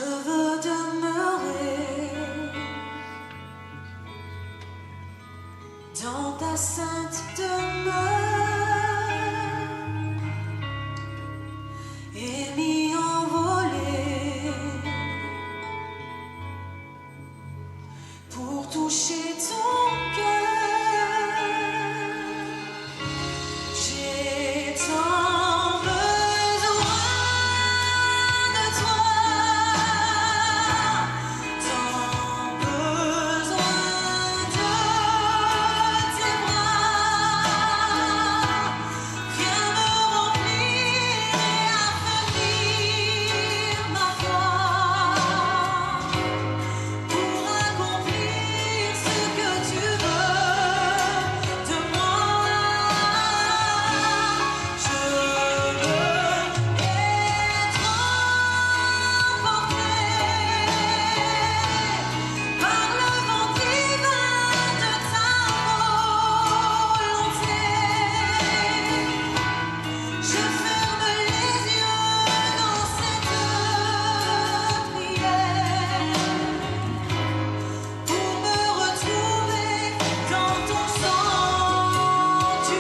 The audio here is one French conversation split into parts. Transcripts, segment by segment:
veux demeurer dans ta sainte demeure et m'y envoler pour toucher ton cœur. J'ai tant besoin de toi, tant besoin de tes bras. Viens me remplir et affermir ma foi pour accomplir ce que tu veux de moi. Je veux être emporté par le vent divin de ta volonté. Je ferme les yeux dans cette prière pour me retrouver dans ton sanctuaire.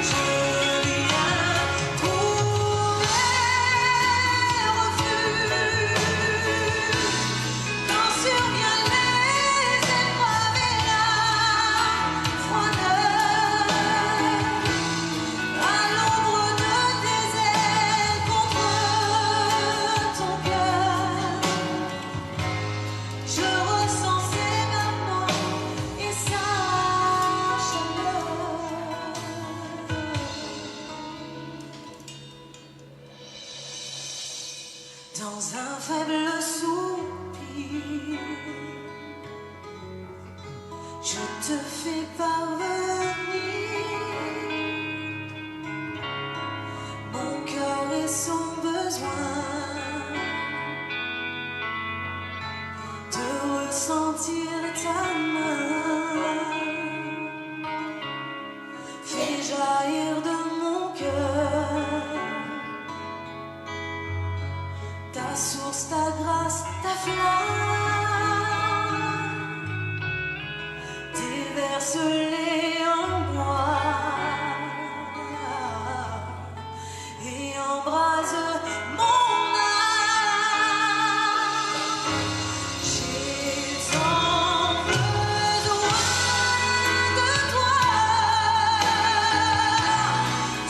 Je viens trouver refuge quand survient les épreuves et la froideur. À l'ombre de tes ailes contre ton cœur, je ressens ses battements et sa chaleur. Dans un faible soupir, je te fais parvenir mon cœur et son besoin de ressentir ta main. Fais jaillir de mon cœur ta source, ta grâce, ta flamme. Déverse-les en moi et embrase mon âme. J'ai tant besoin de toi,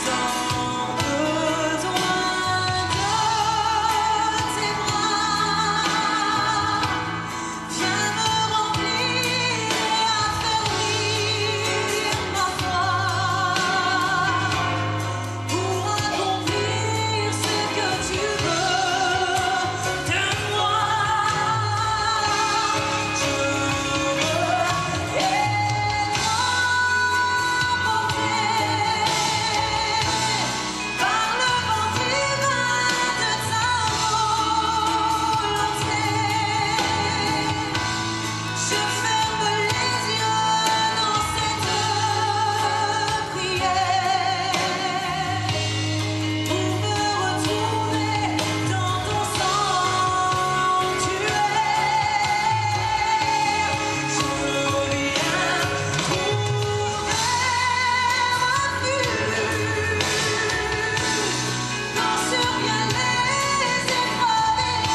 tant besoin de tes bras. Viens me remplir et affermir ma foi pour accomplir ce que tu veux de moi. Je veux être emporté par le vent divin de ta volonté. Je ferme les yeux dans cette prière pour me retrouver dans ton sanctuaire. Je viens trouver refuge quand survient les épreuves et la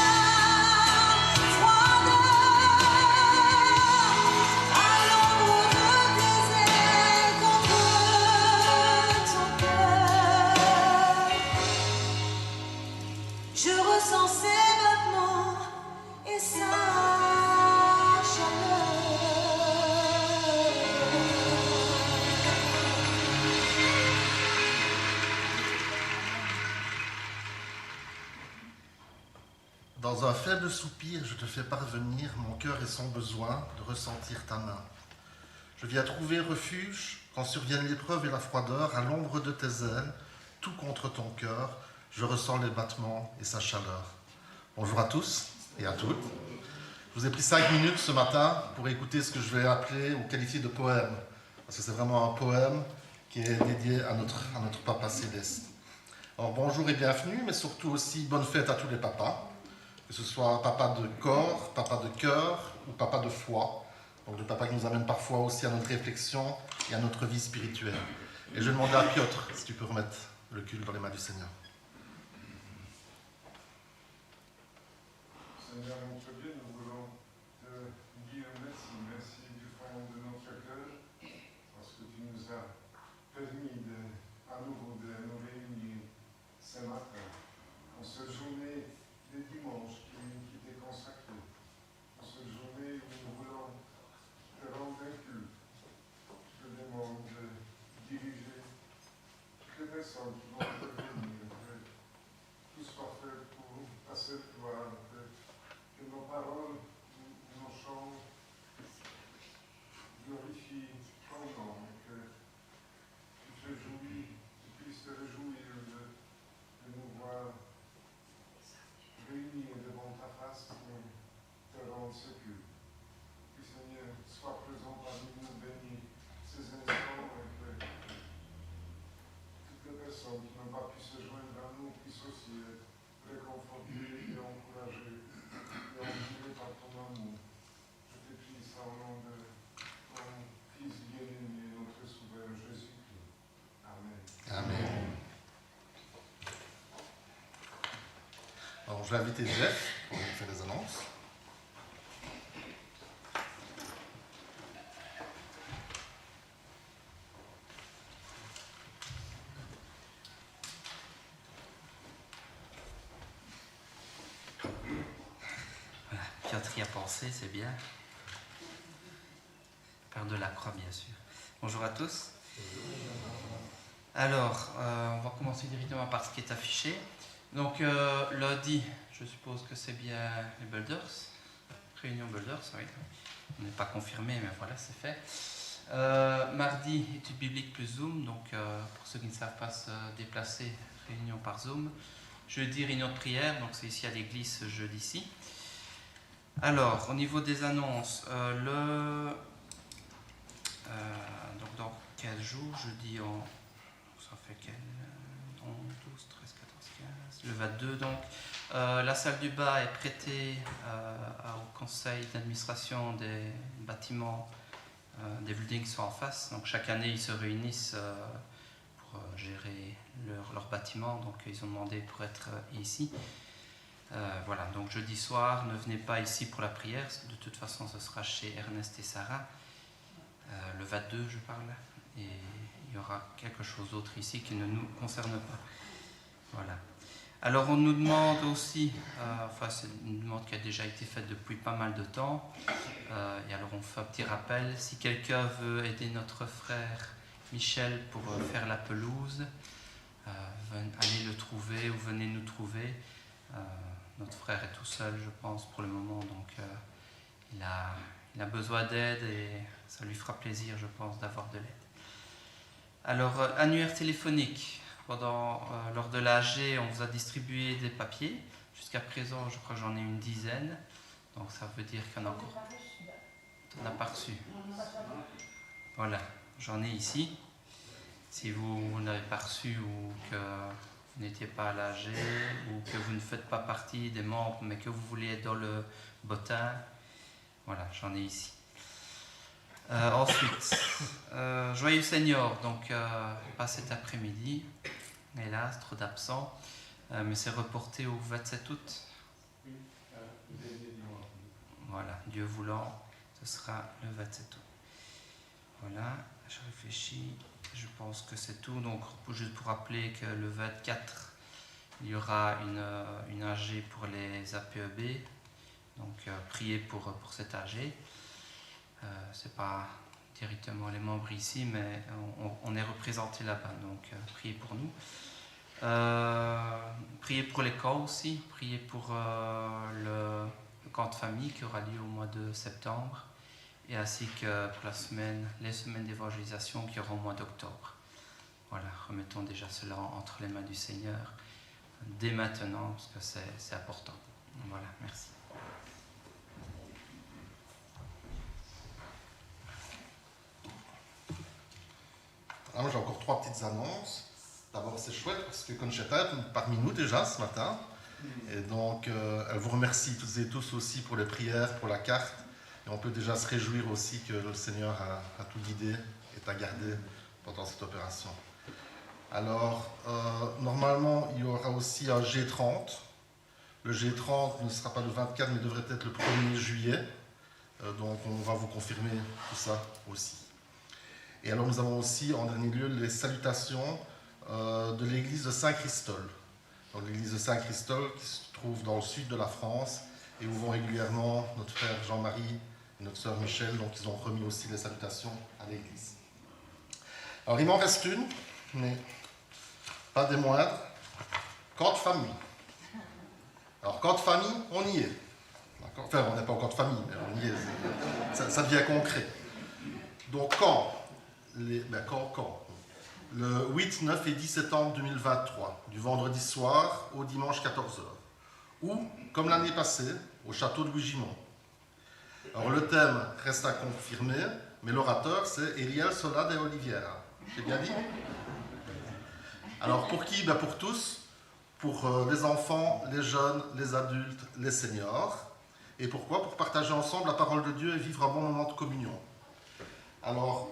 froideur. À l'ombre de tes ailes contre ton cœur, je ressens ses battements et sa chaleur. Dans un faible soupir, je te fais parvenir mon cœur et son besoin de ressentir ta main. Je viens trouver refuge quand surviennent l'épreuve et la froideur, à l'ombre de tes ailes, tout contre ton cœur, je ressens les battements et sa chaleur. Bonjour à tous et à toutes. Je vous ai pris 5 minutes ce matin pour écouter ce que je vais appeler ou qualifier de poème, parce que c'est vraiment un poème qui est dédié à notre Papa Céleste. Alors bonjour et bienvenue, mais surtout aussi bonne fête à tous les papas, que ce soit papa de corps, papa de cœur ou papa de foi. Donc le papa qui nous amène parfois aussi à notre réflexion et à notre vie spirituelle. Et je vais demander à Piotr si tu peux remettre le culte dans les mains du Seigneur. Seigneur notre Dieu, nous voulons te dire merci, merci du fond de notre cœur, parce que tu nous as permis à nouveau de nous réunir ce matin, en cette journée de dimanche qui t'est consacrée, en cette journée où nous voulons te rendre un culte. Je te demande de diriger toutes les personnes qui vont intervenir, que tout soit fait pour ta seule gloire, que nos paroles, nos chants glorifient ton nom et que tu puisses te réjouir de nous voir réunis devant ta face pour te rendre ce culte. Que Seigneur soit présent parmi nous, bénis ces instants et que toutes les personnes qui n'ont pas pu se joindre à nous puissent aussi être réconfortées et encouragées. Par ton amour, je te prie ça au nom de ton Fils bien-aimé, notre Sauveur Jésus-Christ. Amen. Amen. Alors je vais inviter Jeff pour nous faire des annonces. Piotr y a pensé, c'est bien. Père de la Croix, bien sûr. Bonjour à tous. Alors, on va commencer directement par ce qui est affiché. Donc, lundi, je suppose que c'est bien les Builders. Réunion Builders, oui. On n'est pas confirmé, mais voilà, c'est fait. Mardi, étude biblique plus Zoom. Donc, pour ceux qui ne savent pas se déplacer, réunion par Zoom. Jeudi, réunion de prière. Donc, c'est ici à l'église ce jeudi-ci. Alors, au niveau des annonces, donc dans quel jour? Jeudi en... Ça fait quel 11, 12, 13, 14, 15... Le 22, donc. La salle du bas est prêtée au conseil d'administration des bâtiments des buildings qui sont en face. Donc, chaque année, ils se réunissent pour gérer leur bâtiment. Donc, ils ont demandé pour être ici. Voilà, donc jeudi soir, ne venez pas ici pour la prière, de toute façon ce sera chez Ernest et Sarah, le 22 je parle, et il y aura quelque chose d'autre ici qui ne nous concerne pas. Voilà. Alors on nous demande aussi, enfin c'est une demande qui a déjà été faite depuis pas mal de temps, et alors on fait un petit rappel, si quelqu'un veut aider notre frère Michel pour faire la pelouse, allez le trouver ou venez nous trouver. Notre frère est tout seul, je pense, pour le moment, donc il a besoin d'aide et ça lui fera plaisir, je pense, d'avoir de l'aide. Alors, annuaire téléphonique. Lors de l'AG, on vous a distribué des papiers. Jusqu'à présent, je crois que j'en ai une dizaine. Donc, ça veut dire qu'il y en a encore. On n'a pas reçu. Voilà, j'en ai ici. Si vous n'avez pas reçu ou que vous n'étiez pas à l'AG ou que vous ne faites pas partie des membres mais que vous voulez être dans le bottin, voilà, j'en ai ici. Ensuite, Joyeux Seigneur, donc pas cet après-midi, hélas, trop d'absents, mais c'est reporté au 27 août. Voilà, Dieu voulant, ce sera le 27 août. Voilà, je réfléchis. Je pense que c'est tout. Donc, juste pour rappeler que le 24, il y aura une AG pour les APEB. Donc, priez pour cette AG. Ce n'est pas directement les membres ici, mais on est représenté là-bas. Donc, priez pour nous. Priez pour les camps aussi. Priez pour le camp de famille qui aura lieu au mois de septembre. Et ainsi que pour les semaines d'évangélisation qui auront au mois d'octobre. Voilà, remettons déjà cela entre les mains du Seigneur dès maintenant, parce que c'est important. Voilà, merci. Alors, j'ai encore 3 petites annonces. D'abord, c'est chouette parce que Conchetta est parmi nous déjà ce matin. Et donc, elle vous remercie toutes et tous aussi pour les prières, pour la carte. Et on peut déjà se réjouir aussi que le Seigneur a tout guidé et t'a gardé pendant cette opération. Alors, normalement, il y aura aussi un G30. Le G30 ne sera pas le 24, mais devrait être le 1er juillet. Donc, on va vous confirmer tout ça aussi. Et alors, nous avons aussi, en dernier lieu, les salutations de l'église de Saint-Christol. Donc, l'église de Saint-Christol qui se trouve dans le sud de la France et où vont régulièrement notre frère Jean-Marie et notre sœur Michel. Donc, ils ont remis aussi les salutations à l'église. Alors, il m'en reste une, mais pas des moindres. Camp de famille. Alors, camp de famille, on y est. D'accord. Enfin, on n'est pas au camp de famille, mais on y est. Ça devient concret. Donc, quand le 8, 9 et 10 septembre 2023, du vendredi soir au dimanche 14h. Ou, comme l'année passée, au château de Louis-Gimont. Alors, le thème reste à confirmer, mais l'orateur, c'est Eliel Sola de Oliveira. J'ai bien dit? Alors, pour qui? Pour tous. Pour les enfants, les jeunes, les adultes, les seniors. Et pourquoi? Pour partager ensemble la parole de Dieu et vivre un bon moment de communion. Alors,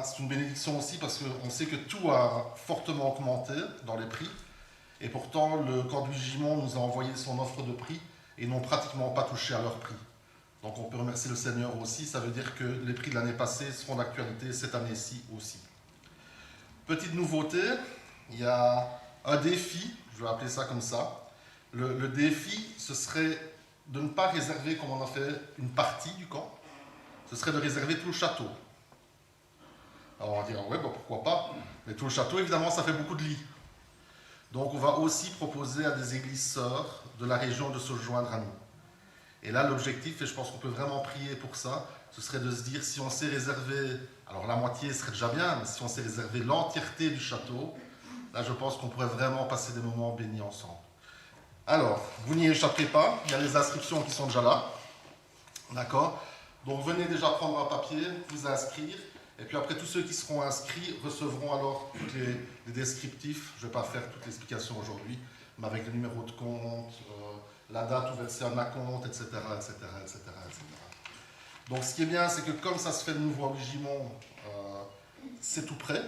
c'est une bénédiction aussi parce qu'on sait que tout a fortement augmenté dans les prix. Et pourtant, le camp de Louis-Gimont nous a envoyé son offre de prix et n'ont pratiquement pas touché à leur prix. Donc, on peut remercier le Seigneur aussi. Ça veut dire que les prix de l'année passée seront d'actualité cette année-ci aussi. Petite nouveauté, il y a un défi, je vais appeler ça comme ça. Le défi, ce serait de ne pas réserver, comme on a fait, une partie du camp. Ce serait de réserver tout le château. Alors on va dire, ouais, pourquoi pas. Mais tout le château, évidemment, ça fait beaucoup de lits. Donc on va aussi proposer à des églises sœurs de la région de se joindre à nous. Et là, l'objectif, et je pense qu'on peut vraiment prier pour ça, ce serait de se dire, si on sait réserver, alors la moitié serait déjà bien, mais si on sait réserver l'entièreté du château, là, je pense qu'on pourrait vraiment passer des moments bénis ensemble. Alors, vous n'y échapperez pas, il y a les inscriptions qui sont déjà là. D'accord? Donc, venez déjà prendre un papier, vous inscrire. Et puis après, tous ceux qui seront inscrits recevront alors tous les descriptifs. Je ne vais pas faire toute l'explication aujourd'hui, mais avec le numéro de compte, la date où verser un acompte, etc., etc., etc., etc. Donc, ce qui est bien, c'est que comme ça se fait de nouveau à Louis-Gimont, c'est tout prêt.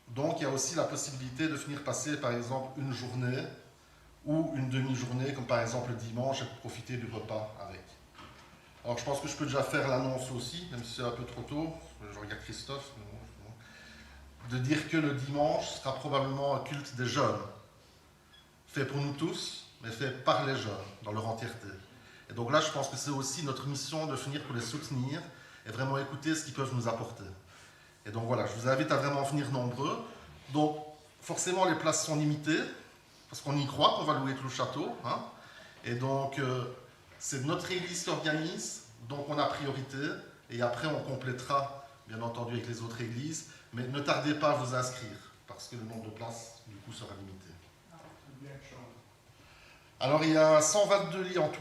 Donc, il y a aussi la possibilité de venir passer, par exemple, une journée ou une demi-journée, comme par exemple le dimanche, et de profiter du repas avec. Alors, je pense que je peux déjà faire l'annonce aussi, même si c'est un peu trop tôt. Je regarde Christophe. De dire que le dimanche sera probablement un culte des jeunes. Fait pour nous tous, mais fait par les jeunes, dans leur entièreté. Et donc là, je pense que c'est aussi notre mission de venir pour les soutenir et vraiment écouter ce qu'ils peuvent nous apporter. Et donc voilà, je vous invite à vraiment venir nombreux. Donc, forcément, les places sont limitées, parce qu'on y croit qu'on va louer tout le château. Hein. Et donc, c'est notre église qui organise, donc on a priorité. Et après, on complétera, bien entendu, avec les autres églises. Mais ne tardez pas à vous inscrire, parce que le nombre de places, du coup, sera limité. Alors, il y a 122 lits en tout.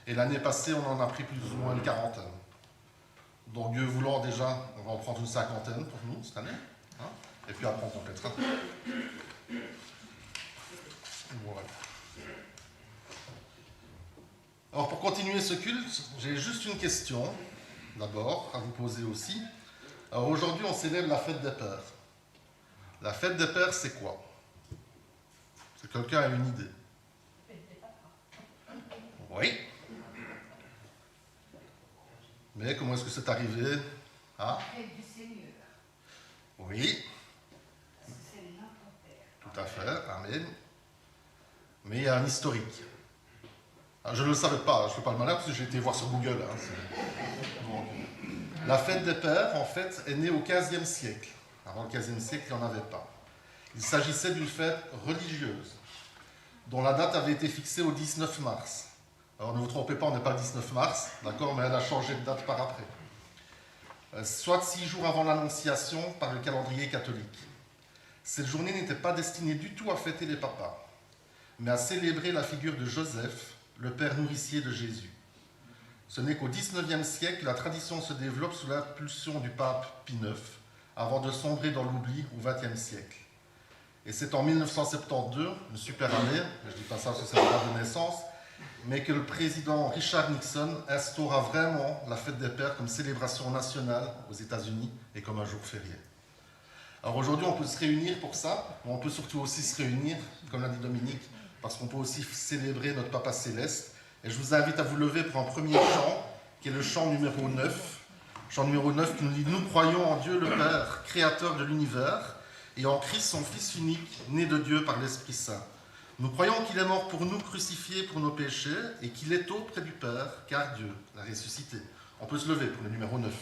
Et l'année passée, on en a pris plus ou moins une quarantaine. Donc, Dieu voulant, déjà, on va en prendre une cinquantaine pour nous, cette année. Hein, et puis après, on complétera. Voilà. Alors, pour continuer ce culte, j'ai juste une question, d'abord, à vous poser aussi. Alors, aujourd'hui, on célèbre la fête des Pères. La fête des Pères, c'est quoi? Est-ce que quelqu'un a une idée? Oui. Mais comment est-ce que c'est arrivé? Ah? La fête du Seigneur. Oui, C'est notre Père. tout à fait, amen. Mais il y a un historique. Ah, je ne le savais pas, je ne fais pas le malin parce que j'ai été voir sur Google. Hein, donc, la fête des Pères, en fait, est née au XVe siècle. Avant le XVe siècle, il n'y en avait pas. Il s'agissait d'une fête religieuse, dont la date avait été fixée au 19 mars. Alors ne vous trompez pas, on n'est pas le 19 mars, d'accord, mais elle a changé de date par après. Soit 6 jours avant l'Annonciation par le calendrier catholique. Cette journée n'était pas destinée du tout à fêter les papas, mais à célébrer la figure de Joseph, le père nourricier de Jésus. Ce n'est qu'au XIXe siècle que la tradition se développe sous l'impulsion du pape Pie IX, avant de sombrer dans l'oubli au XXe siècle. Et c'est en 1972, une super année, je ne dis pas ça sur sa date de naissance, mais que le président Richard Nixon instaura vraiment la fête des pères comme célébration nationale aux États-Unis et comme un jour férié. Alors aujourd'hui, on peut se réunir pour ça, mais on peut surtout aussi se réunir, comme l'a dit Dominique, parce qu'on peut aussi célébrer notre Papa Céleste. Et je vous invite à vous lever pour un premier chant, qui est le chant numéro 9. Chant numéro 9 qui nous dit « Nous croyons en Dieu le Père, créateur de l'univers, et en Christ son Fils unique, né de Dieu par l'Esprit Saint. Nous croyons qu'il est mort pour nous, crucifié pour nos péchés, et qu'il est auprès du Père, car Dieu l'a ressuscité. » On peut se lever pour le numéro 9.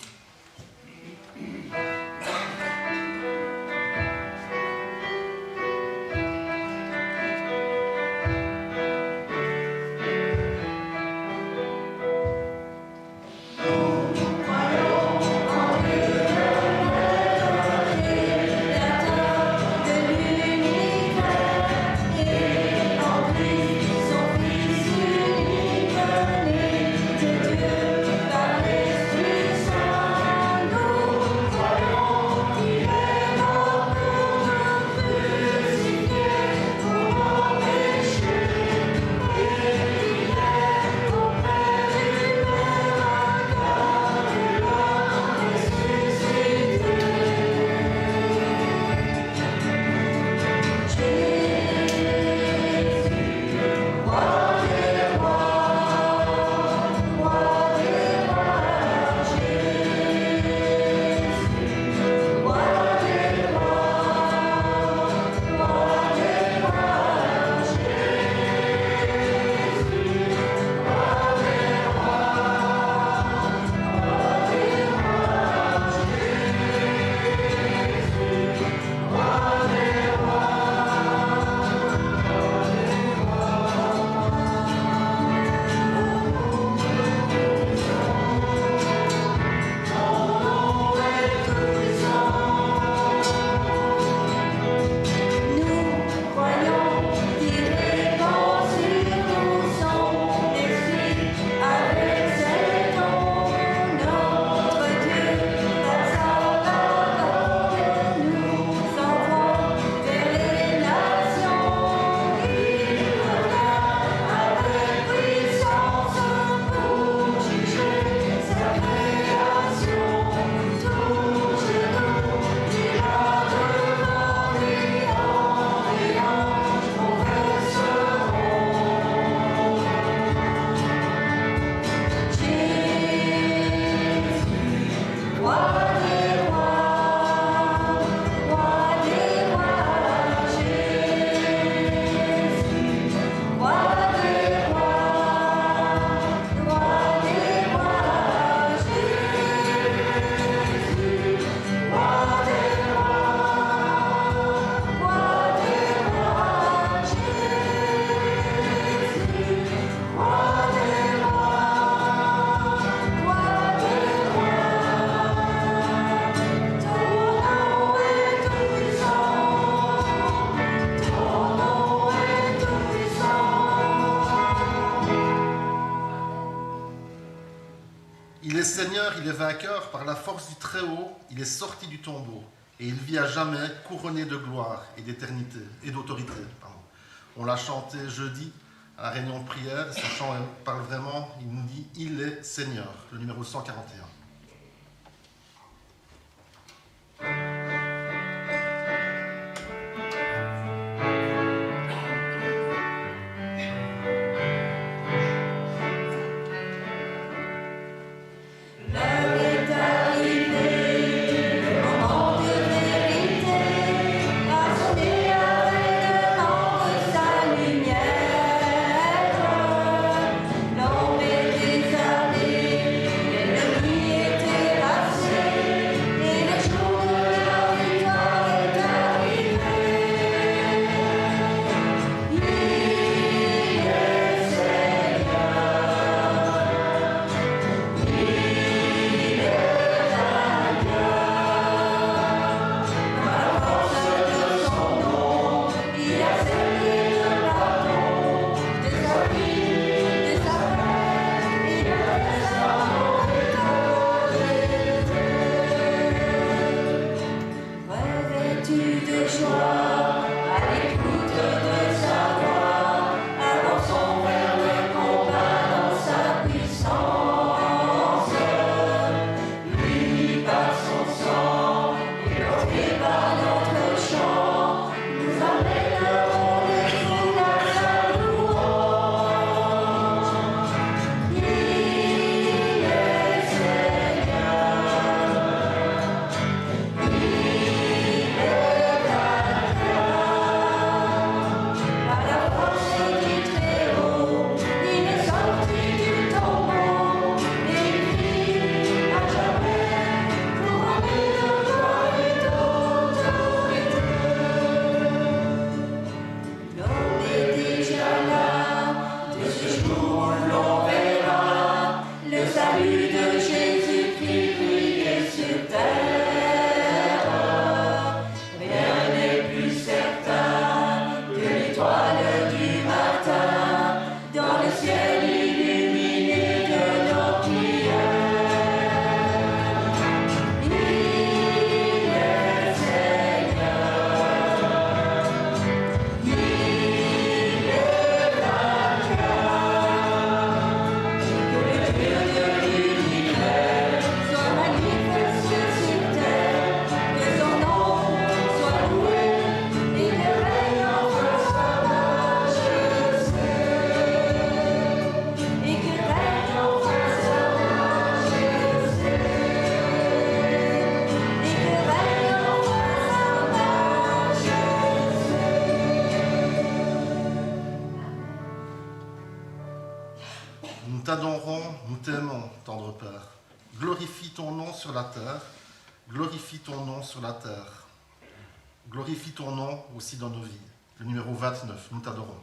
Il est Seigneur, il est vainqueur, par la force du Très-Haut, il est sorti du tombeau, et il vit à jamais couronné de gloire et d'éternité, et d'autorité. On l'a chanté jeudi à la réunion de prière, ce chant parle vraiment, il nous dit « Il est Seigneur », le numéro 141. L'ombre des années, Nous t'adorons, nous t'aimons, tendre Père. Glorifie ton nom sur la terre, glorifie ton nom sur la terre. Glorifie ton nom aussi dans nos vies. Le numéro 29, nous t'adorons.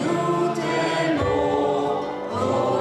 Nous t'aimons, tendre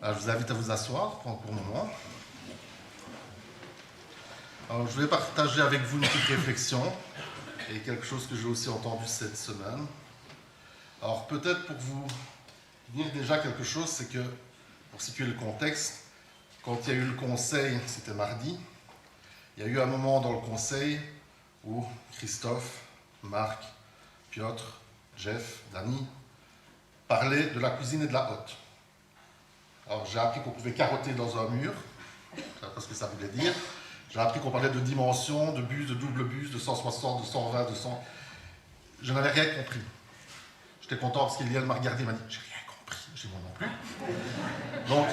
Alors, je vous invite à vous asseoir pour un moment. Alors, je voulais partager avec vous une petite réflexion et quelque chose que j'ai aussi entendu cette semaine. Alors, peut-être pour vous dire déjà quelque chose, c'est que, pour situer le contexte, quand il y a eu le conseil, c'était mardi, il y a eu un moment dans le conseil où Christophe, Marc, Piotr, Jeff, Dany parlaient de la cuisine et de la hotte. Alors j'ai appris qu'on pouvait carotter dans un mur, parce que ça voulait dire. J'ai appris qu'on parlait de dimensions, de bus, de double bus, de 160, de 120, de 100. Je n'avais rien compris. J'étais content parce qu'Eliane m'a regardé et m'a dit « J'ai rien compris ». J'ai moi non plus. Donc,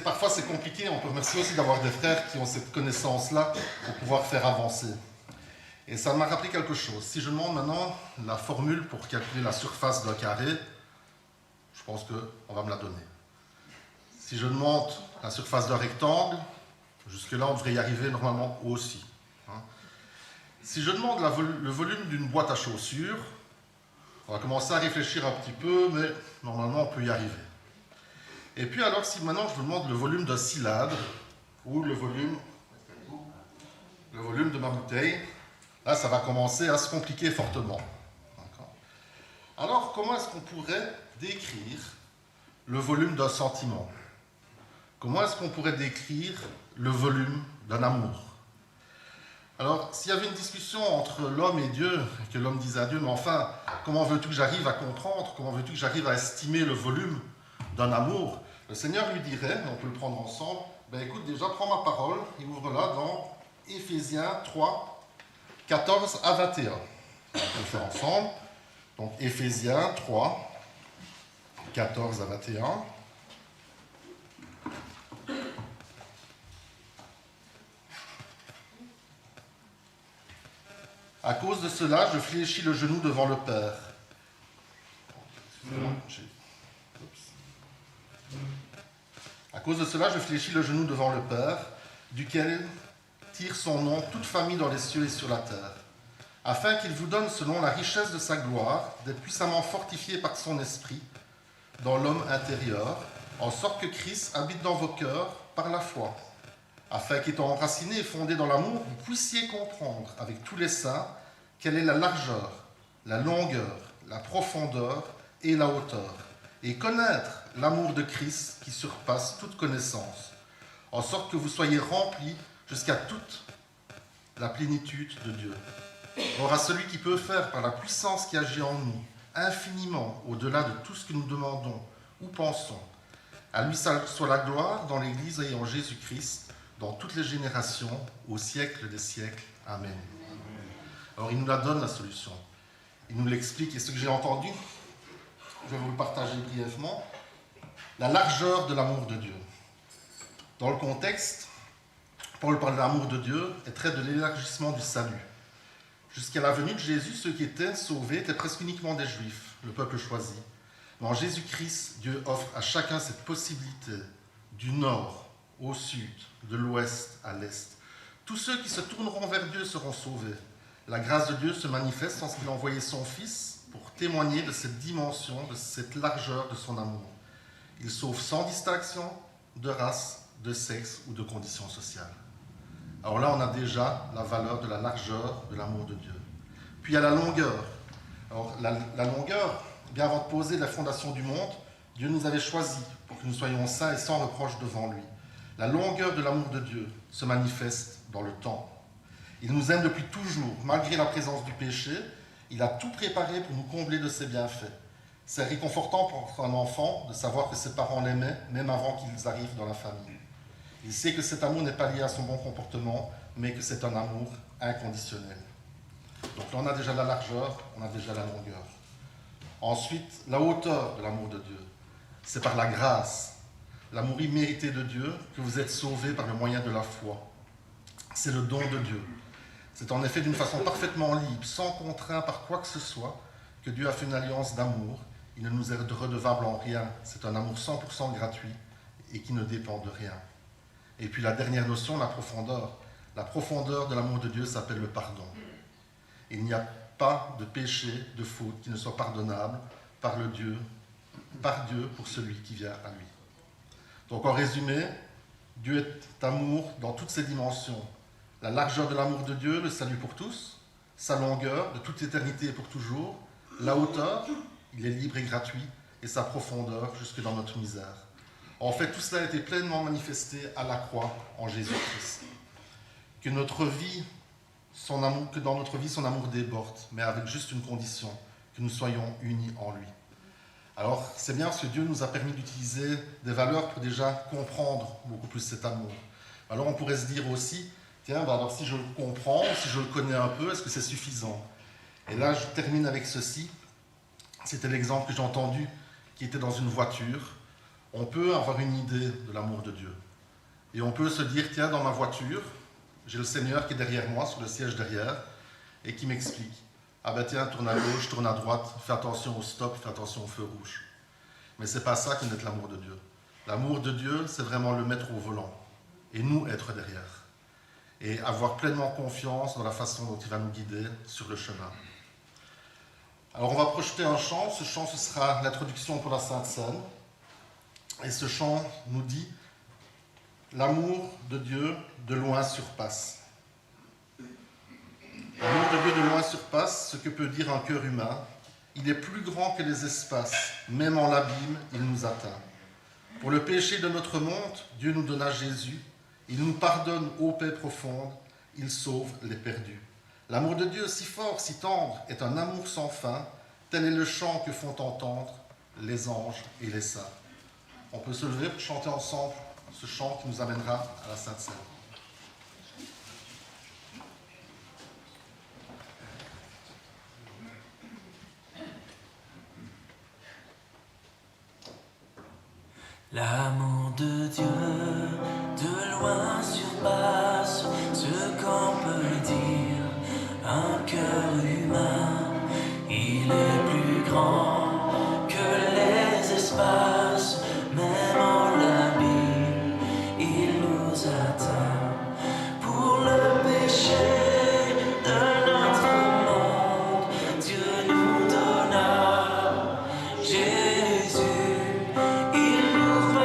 parfois c'est compliqué. On peut remercier aussi d'avoir des frères qui ont cette connaissance-là pour pouvoir faire avancer. Et ça m'a rappelé quelque chose. Si je demande maintenant la formule pour calculer la surface d'un carré, je pense qu'on va me la donner. Si je demande la surface d'un rectangle, jusque-là on devrait y arriver normalement aussi. Si je demande le volume d'une boîte à chaussures, on va commencer à réfléchir un petit peu, mais normalement on peut y arriver. Et puis alors si maintenant je vous demande le volume d'un cylindre, ou le volume de ma bouteille, là ça va commencer à se compliquer fortement. Alors comment est-ce qu'on pourrait décrire le volume d'un sentiment? Comment est-ce qu'on pourrait décrire le volume d'un amour? Alors, s'il y avait une discussion entre l'homme et Dieu, et que l'homme disait à Dieu, mais enfin, comment veux-tu que j'arrive à comprendre, comment veux-tu que j'arrive à estimer le volume d'un amour? Le Seigneur lui dirait, on peut le prendre ensemble, ben écoute, déjà prends ma parole et ouvre-la dans Éphésiens 3, 14 à 21. On peut le faire ensemble. Donc, Éphésiens 3, 14 à 21. À cause de cela, je fléchis le genou devant le Père. À cause de cela, je fléchis le genou devant le Père, duquel tire son nom toute famille dans les cieux et sur la terre, afin qu'il vous donne, selon la richesse de sa gloire, d'être puissamment fortifié par son esprit dans l'homme intérieur, en sorte que Christ habite dans vos cœurs par la foi, afin qu'étant enracinés et fondés dans l'amour, vous puissiez comprendre avec tous les saints quelle est la largeur, la longueur, la profondeur et la hauteur, et connaître l'amour de Christ qui surpasse toute connaissance, en sorte que vous soyez remplis jusqu'à toute la plénitude de Dieu. Or à celui qui peut faire par la puissance qui agit en nous, infiniment au-delà de tout ce que nous demandons ou pensons, à lui soit la gloire dans l'Église et en Jésus-Christ, dans toutes les générations, au siècle des siècles. Amen. Alors il nous la donne la solution. Il nous l'explique, et ce que j'ai entendu, je vais vous le partager brièvement. La largeur de l'amour de Dieu. Dans le contexte, Paul parle de l'amour de Dieu et traite de l'élargissement du salut. Jusqu'à la venue de Jésus, ceux qui étaient sauvés étaient presque uniquement des Juifs, le peuple choisi. Mais en Jésus-Christ, Dieu offre à chacun cette possibilité du nord au sud, de l'ouest à l'est. Tous ceux qui se tourneront vers Dieu seront sauvés. La grâce de Dieu se manifeste en ce qu'il a envoyé son Fils pour témoigner de cette dimension, de cette largeur de son amour. Il sauve sans distinction de race, de sexe ou de condition sociale. Alors là, on a déjà la valeur de la largeur de l'amour de Dieu. Puis il y a la longueur. Alors la longueur, bien avant de poser la fondation du monde, Dieu nous avait choisis pour que nous soyons saints et sans reproche devant lui. La longueur de l'amour de Dieu se manifeste dans le temps. Il nous aime depuis toujours, malgré la présence du péché. Il a tout préparé pour nous combler de ses bienfaits. C'est réconfortant pour un enfant de savoir que ses parents l'aimaient, même avant qu'ils arrivent dans la famille. Il sait que cet amour n'est pas lié à son bon comportement, mais que c'est un amour inconditionnel. Donc là, on a déjà la largeur, on a déjà la longueur. Ensuite, la hauteur de l'amour de Dieu. C'est par la grâce, l'amour immérité de Dieu, que vous êtes sauvés par le moyen de la foi. C'est le don de Dieu. C'est en effet d'une façon parfaitement libre, sans contraint par quoi que ce soit, que Dieu a fait une alliance d'amour. Il ne nous est redevable en rien. C'est un amour 100% gratuit et qui ne dépend de rien. Et puis la dernière notion, la profondeur. La profondeur de l'amour de Dieu s'appelle le pardon. Il n'y a pas de péché, de faute qui ne soit pardonnable par Dieu pour celui qui vient à lui. Donc en résumé, Dieu est amour dans toutes ses dimensions. La largeur de l'amour de Dieu, le salut pour tous, sa longueur, de toute éternité et pour toujours, la hauteur, il est libre et gratuit, et sa profondeur jusque dans notre misère. En fait, tout cela a été pleinement manifesté à la croix en Jésus-Christ. Que dans notre vie, son amour déborde, mais avec juste une condition, que nous soyons unis en lui. Alors, c'est bien parce que Dieu nous a permis d'utiliser des valeurs pour déjà comprendre beaucoup plus cet amour. Alors, on pourrait se dire aussi, tiens, alors si je le comprends, si je le connais un peu, est-ce que c'est suffisant? Et là, je termine avec ceci. C'était l'exemple que j'ai entendu, qui était dans une voiture. On peut avoir une idée de l'amour de Dieu. Et on peut se dire, tiens, dans ma voiture, j'ai le Seigneur qui est derrière moi, sur le siège derrière, et qui m'explique. Ah ben tiens, tourne à gauche, tourne à droite, fais attention au stop, fais attention au feu rouge. Mais c'est pas ça qui est l'amour de Dieu. L'amour de Dieu, c'est vraiment le mettre au volant, et nous être derrière. Et avoir pleinement confiance dans la façon dont il va nous guider sur le chemin. Alors on va projeter un chant. Ce chant, ce sera l'introduction pour la Sainte Seine. Et ce chant nous dit « L'amour de Dieu de loin surpasse ». L'amour de Dieu de loin surpasse ce que peut dire un cœur humain. Il est plus grand que les espaces. Même en l'abîme, il nous atteint. Pour le péché de notre monde, Dieu nous donna Jésus. Il nous pardonne ô paix profonde. Il sauve les perdus. L'amour de Dieu, si fort, si tendre, est un amour sans fin. Tel est le chant que font entendre les anges et les saints. On peut se lever pour chanter ensemble ce chant qui nous amènera à la Sainte Seine. L'amour de Dieu de loin surpasse ce qu'on peut dire un cœur humain. Il est plus grand que les espaces, même en l'abîme, il nous atteint. Pour le péché de notre monde, Dieu nous donna Jésus. Il nous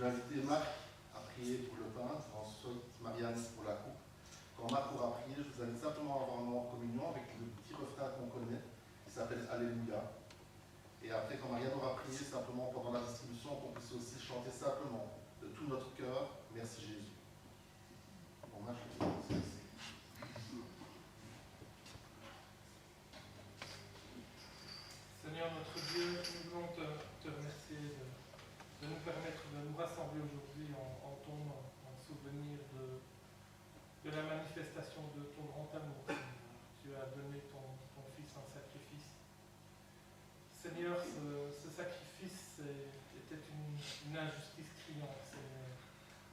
inviter Marc à prier pour le pain, ensuite Marianne pour la coupe. Quand Marc aura prié, je vous invite simplement à avoir un moment de communion avec le petit refrain qu'on connaît, qui s'appelle Alléluia. Et après, quand Marianne aura prié, simplement pendant la distribution, qu'on puisse aussi chanter simplement de tout notre cœur, merci Jésus. Bon, Marc, je vais vous laisser. Seigneur notre Dieu, nous voulons te remercier de nous permettre de nous rassembler aujourd'hui en ton nom, en souvenir de la manifestation de ton grand amour, Seigneur. Tu as donné ton Fils en sacrifice. Seigneur, ce sacrifice était une injustice criante, Seigneur.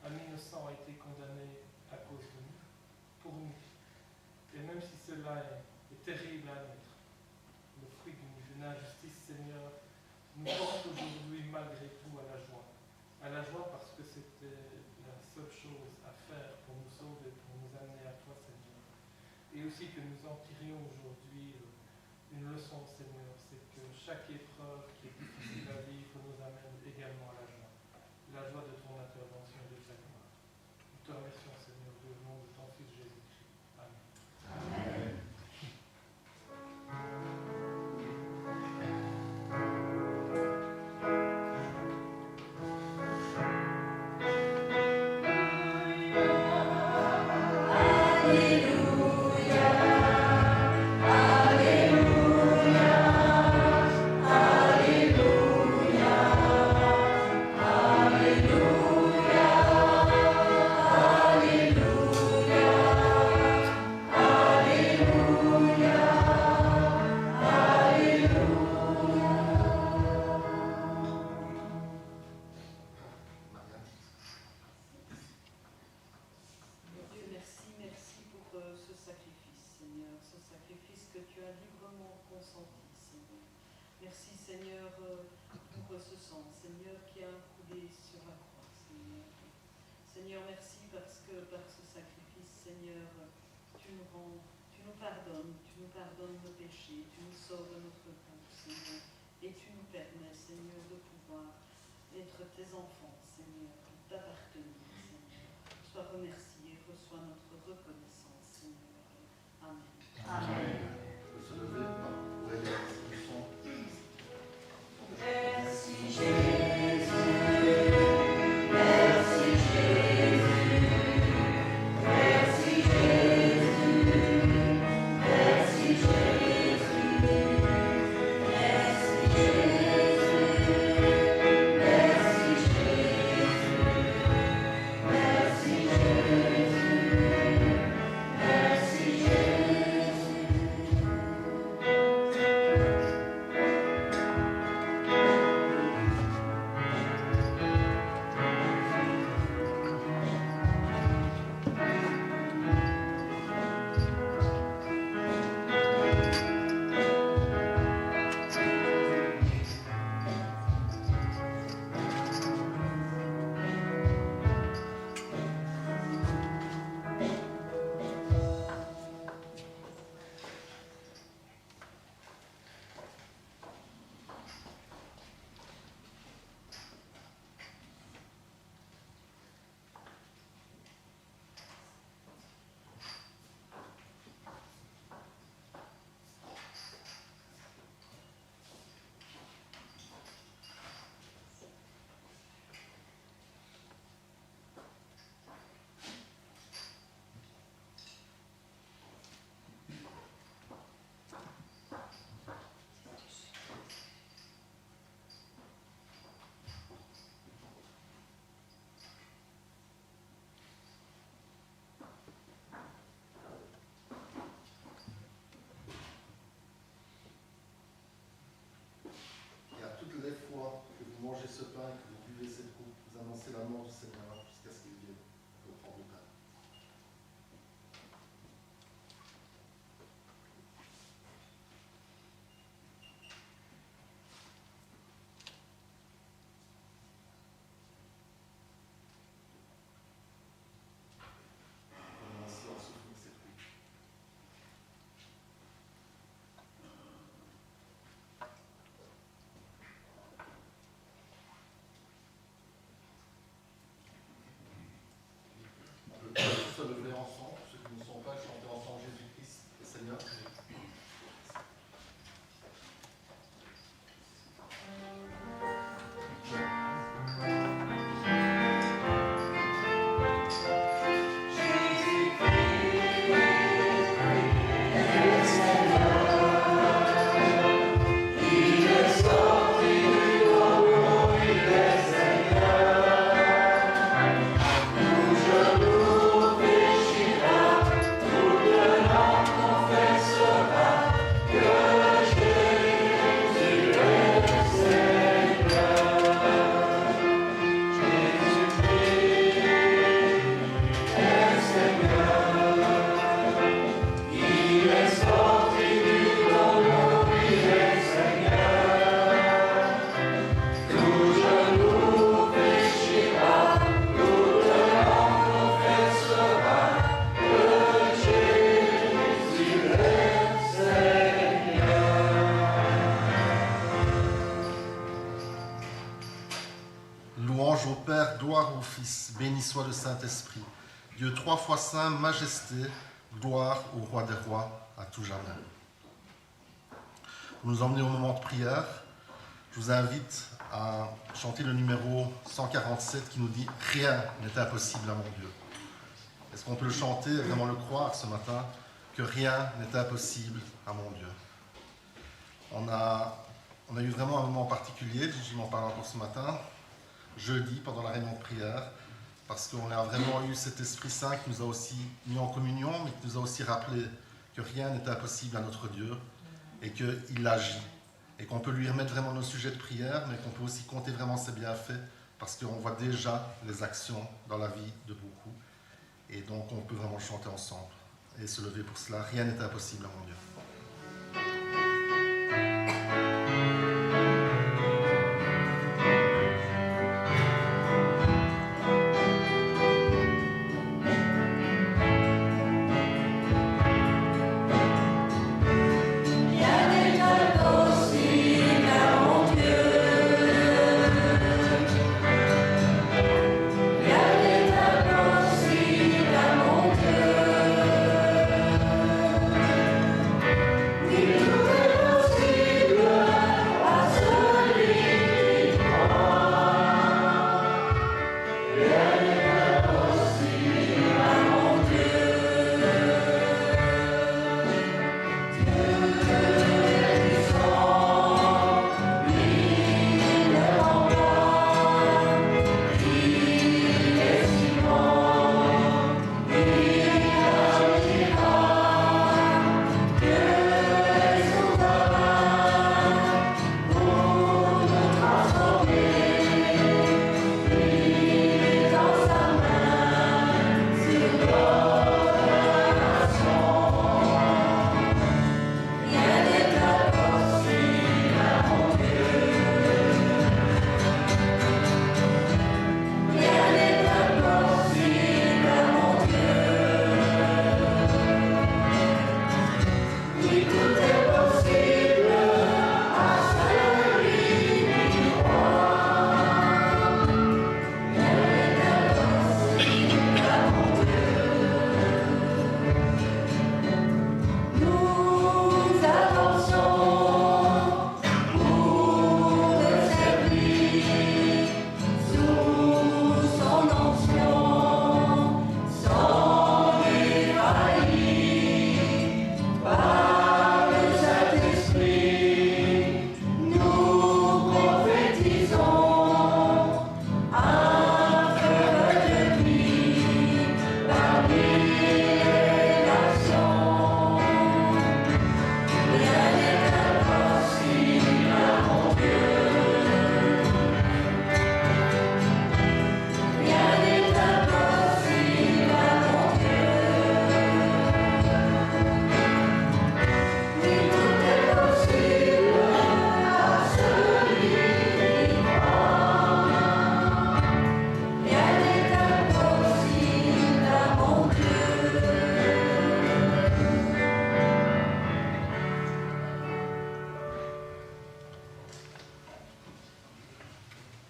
Un innocent a été condamné à cause de nous, pour nous. Et même si cela est terrible à admettre, le fruit d'une injustice, Seigneur, nous porte aujourd'hui malgré tout à la joie. À la joie parce que c'était la seule chose à faire pour nous sauver, pour nous amener à toi, Seigneur. Et aussi que nous en tirions aujourd'hui une leçon, Seigneur, c'est que chaque épreuve qui est difficile à vivre nous amène également à la joie de ton intervention et de ta gloire. Nous te remercions, Seigneur, au nom de ton Fils Jésus-Christ. Amen. Amen. Dieu, merci pour ce sacrifice, Seigneur, ce sacrifice que tu as librement consenti, Seigneur. Merci, Seigneur, pour ce sang, Seigneur, qui a coulé sur la croix, Seigneur. Seigneur, merci parce que par ce sacrifice, Seigneur, tu nous pardonnes nos péchés, tu nous sauves de notre boue, Seigneur, et tu nous permets, Seigneur, de pouvoir être tes enfants, Seigneur, t'appartenir, Seigneur. Sois remercié, reçois notre reconnaissance, Seigneur. Amen. Amen. On peut se lever pour aider la distribution. Merci Jésus, merci Jésus, merci Jésus, merci Jésus, merci Jésus, merci Jésus, merci Jésus, merci Et à toutes les fois que vous mangez ce pain et que vous buvez cette coupe, vous annoncez la mort du Seigneur jusqu'à ce qu'il vienne. On peut prendre le pain. On ainsi en souffle cette coupe. Louange au Père, gloire au Fils, béni soit le Saint-Esprit. Dieu 3 fois saint, majesté, gloire au Roi des rois, à tout jamais. Pour nous emmener au moment de prière, je vous invite à chanter le numéro 147 qui nous dit « Rien n'est impossible à mon Dieu ». Est-ce qu'on peut le chanter et vraiment le croire ce matin, que rien n'est impossible à mon Dieu? On a eu vraiment un moment particulier, je m'en parle encore ce matin, jeudi, pendant la réunion de prière, parce qu'on a vraiment eu cet Esprit Saint qui nous a aussi mis en communion, mais qui nous a aussi rappelé que rien n'est impossible à notre Dieu et qu'il agit. Et qu'on peut lui remettre vraiment nos sujets de prière, mais qu'on peut aussi compter vraiment ses bienfaits, parce qu'on voit déjà les actions dans la vie de beaucoup. Et donc on peut vraiment chanter ensemble et se lever pour cela. Rien n'est impossible à mon Dieu.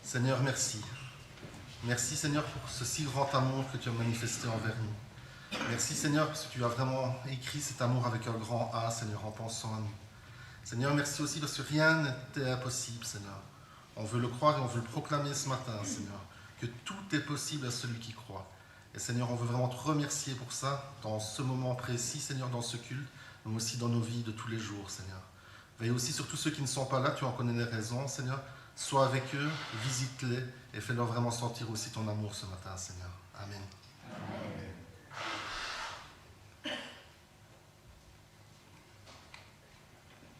Seigneur, merci. Merci Seigneur pour ce si grand amour que tu as manifesté envers nous. Merci Seigneur parce que tu as vraiment écrit cet amour avec un grand A, Seigneur, en pensant à nous. Seigneur, merci aussi parce que rien n'était impossible, Seigneur. On veut le croire et on veut le proclamer ce matin, Seigneur, que tout est possible à celui qui croit. Et Seigneur, on veut vraiment te remercier pour ça, dans ce moment précis, Seigneur, dans ce culte, mais aussi dans nos vies de tous les jours, Seigneur. Veille aussi sur tous ceux qui ne sont pas là, tu en connais les raisons, Seigneur. Sois avec eux, visite-les et fais-leur vraiment sentir aussi ton amour ce matin, Seigneur. Amen.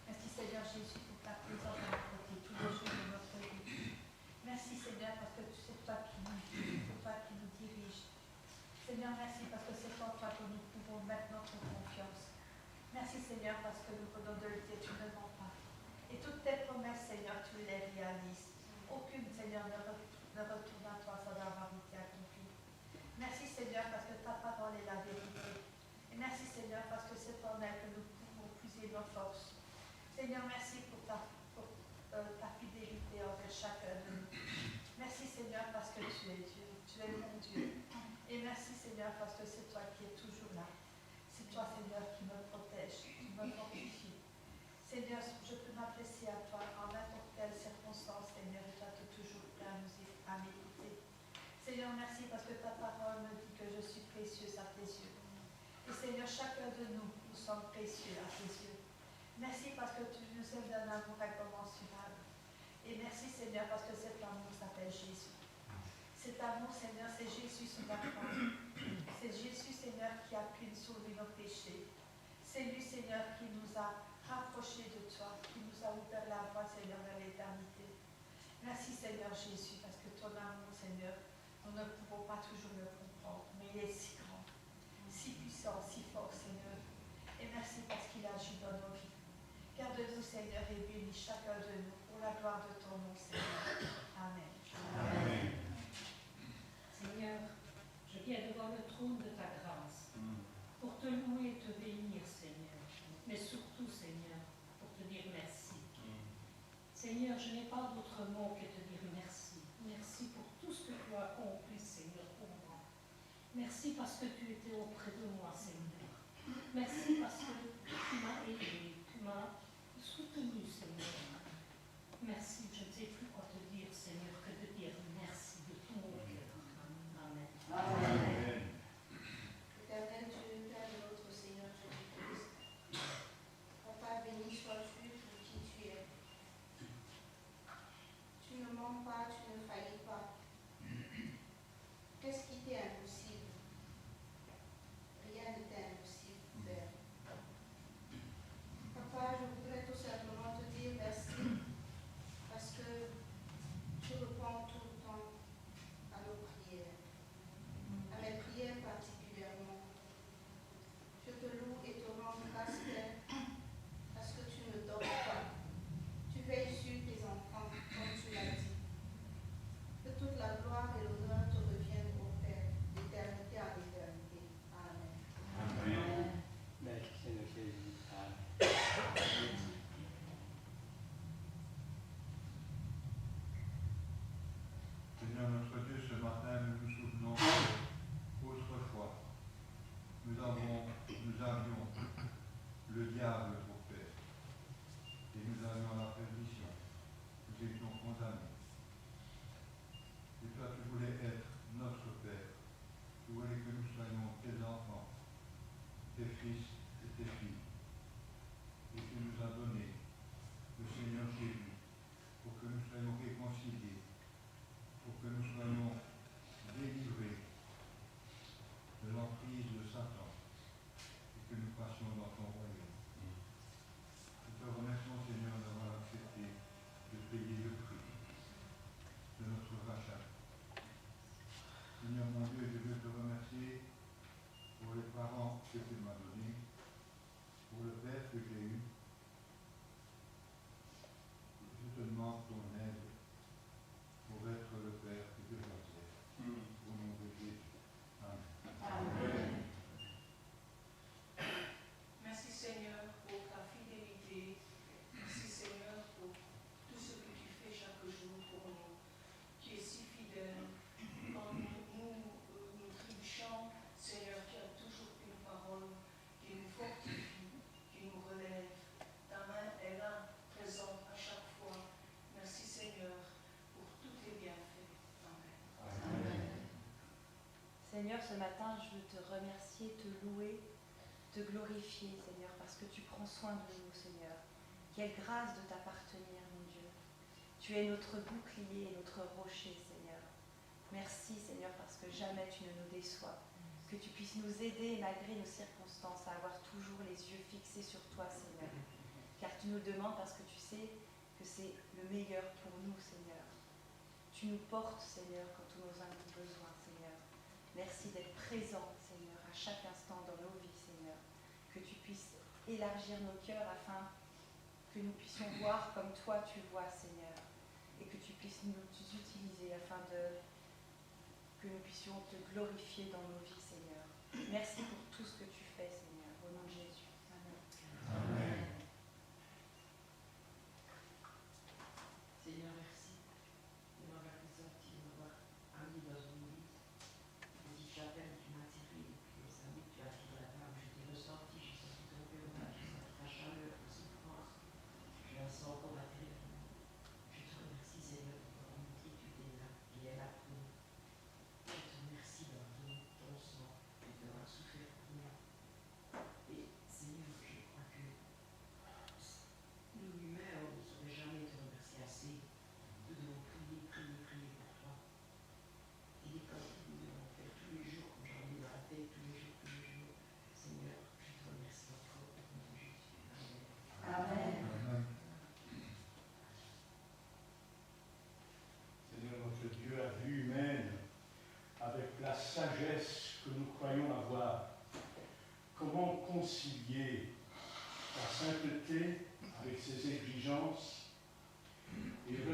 Merci Seigneur Jésus pour ta présence à notre côté tous les jours de notre vie. Merci Seigneur parce que c'est toi qui nous guides, c'est toi qui nous dirige. Seigneur, merci parce que c'est en toi que nous pouvons mettre notre confiance. Merci Seigneur parce que nous venons de le dire, tu ne mens pas. Et toutes tes promesses, Seigneur, tu les réalises. Aucune, Seigneur, ne retourne à toi sans avoir été accomplie. Merci Seigneur parce que ta parole est la vérité. Et merci Seigneur parce que c'est en elle que nous pouvons puiser nos forces. Seigneur, merci pour ta fidélité envers chacun de nous. Merci Seigneur parce que tu Seigneur, je peux m'adresser à toi en n'importe quelle circonstance, Seigneur, et toi, tu es toujours prêt à m'écouter. Seigneur, merci parce que ta parole me dit que je suis précieuse à tes yeux. Et Seigneur, chacun de nous, nous sommes précieux à tes yeux. Merci parce que tu nous aimes d'un amour incommensurable. Et merci, Seigneur, parce que cet amour s'appelle Jésus. Cet amour, Seigneur, c'est Jésus sous la croix. C'est Jésus, Seigneur, qui a pris sur lui nos péchés. C'est lui, Seigneur, qui nous a rapprochés de toi, qui nous a ouvert la voie, Seigneur, vers l'éternité. Merci, Seigneur Jésus, parce que ton amour, Seigneur, nous ne pouvons pas toujours le comprendre, mais il est si grand, si puissant, si fort, Seigneur. Et merci parce qu'il agit dans nos vies. Garde-nous, Seigneur, et bénis chacun de nous pour la gloire de ton nom, Seigneur. Amen. Amen. Seigneur, je viens devant le trône de ta grâce pour te louer et te bénir, Seigneur, mais surtout, Seigneur, pour te dire merci. Seigneur, je n'ai pas d'autre mot que te dire merci. Merci pour tout ce que tu as accompli, Seigneur, pour moi. Merci parce que tu étais auprès de moi, Seigneur. Merci parce que tu m'as aidé, tu m'as soutenu, Seigneur. Merci, je ne sais plus quoi te dire, Seigneur, que de dire merci de tout mon cœur. Amen. Amen. Éternel Dieu, Père de notre Seigneur Jésus-Christ, Papa, béni sois-tu pour qui tu es. Tu ne mens pas, tu ne faillis pas. Qu'est-ce qui t'est impossible? Rien ne t'est impossible, Père. Papa, je voudrais tout simplement te dire merci parce que tu réponds tout le temps à nos prières, à mes prières particulièrement. Je te loue et te rends grâce, Père, parce que tu ne dors pas. Tu veilles sur tes enfants, comme tu l'as dit. Que toute la gloire et l'honneur te reviennent au Père, d'éternité en éternité. Amen. Amen. Merci Seigneur Jésus. Amen. Seigneur notre Dieu, ce matin, nous nous souvenons qu'autrefois, nous avions le diable pour père. Et nous avions la perdition. Nous étions condamnés. Et toi, tu voulais être notre Père. Tu voulais que nous soyons tes enfants, tes fils et tes filles. Et tu nous as donné le Seigneur Jésus pour que nous soyons réconciliés, pour que nous soyons délivrés de l'emprise de Satan et que nous passions dans ton royaume. Nous te remercions, Seigneur, d'avoir accepté de payer le prix de notre rachat. Seigneur mon Dieu, je veux te remercier pour les parents que tu m'as donnés, pour le Père que j'ai eu. Je te demande ton aide pour être le Père que je dois être. Au nom de Jésus. Amen. Amen. Merci Seigneur pour ta fidélité. Merci Seigneur pour tout ce que tu fais chaque jour pour nous. Tu es si fidèle. Quand nous trébuchons, Seigneur, tu as toujours une parole qui nous fortifie, qui nous relève. Ta main est là, présente à chaque fois. Merci Seigneur pour tous tes bienfaits. Amen. Seigneur, ce matin, je veux te remercier, te louer, te glorifier, Seigneur, parce que tu prends soin de nous, Seigneur. Quelle grâce de t'appartenir, mon Dieu. Tu es notre bouclier et notre rocher, Seigneur. Merci, Seigneur, parce que jamais tu ne nous déçois. Que tu puisses nous aider, malgré nos circonstances, à avoir toujours les yeux fixés sur toi, Seigneur. Car tu nous demandes parce que tu sais que c'est le meilleur pour nous, Seigneur. Tu nous portes, Seigneur, quand nous en avons besoin, Seigneur. Merci d'être présent, Seigneur, à chaque instant dans nos vies, Seigneur. Que tu puisses élargir nos cœurs afin que nous puissions voir comme toi tu vois, Seigneur. Et que tu puisses nous utiliser afin que nous puissions te glorifier dans nos vies, Seigneur. Merci pour tout ce que tu fais, Seigneur. Au nom de Jésus. Amen. Amen. Seigneur, merci de m'avoir sorti, de m'avoir amené dans une église. Si j'appelle, tu m'as tiré, et puis ça tu as tiré la table, je t'ai ressorti, j'ai sorti ton cœur, j'ai sorti ta chaleur, ta souffrance.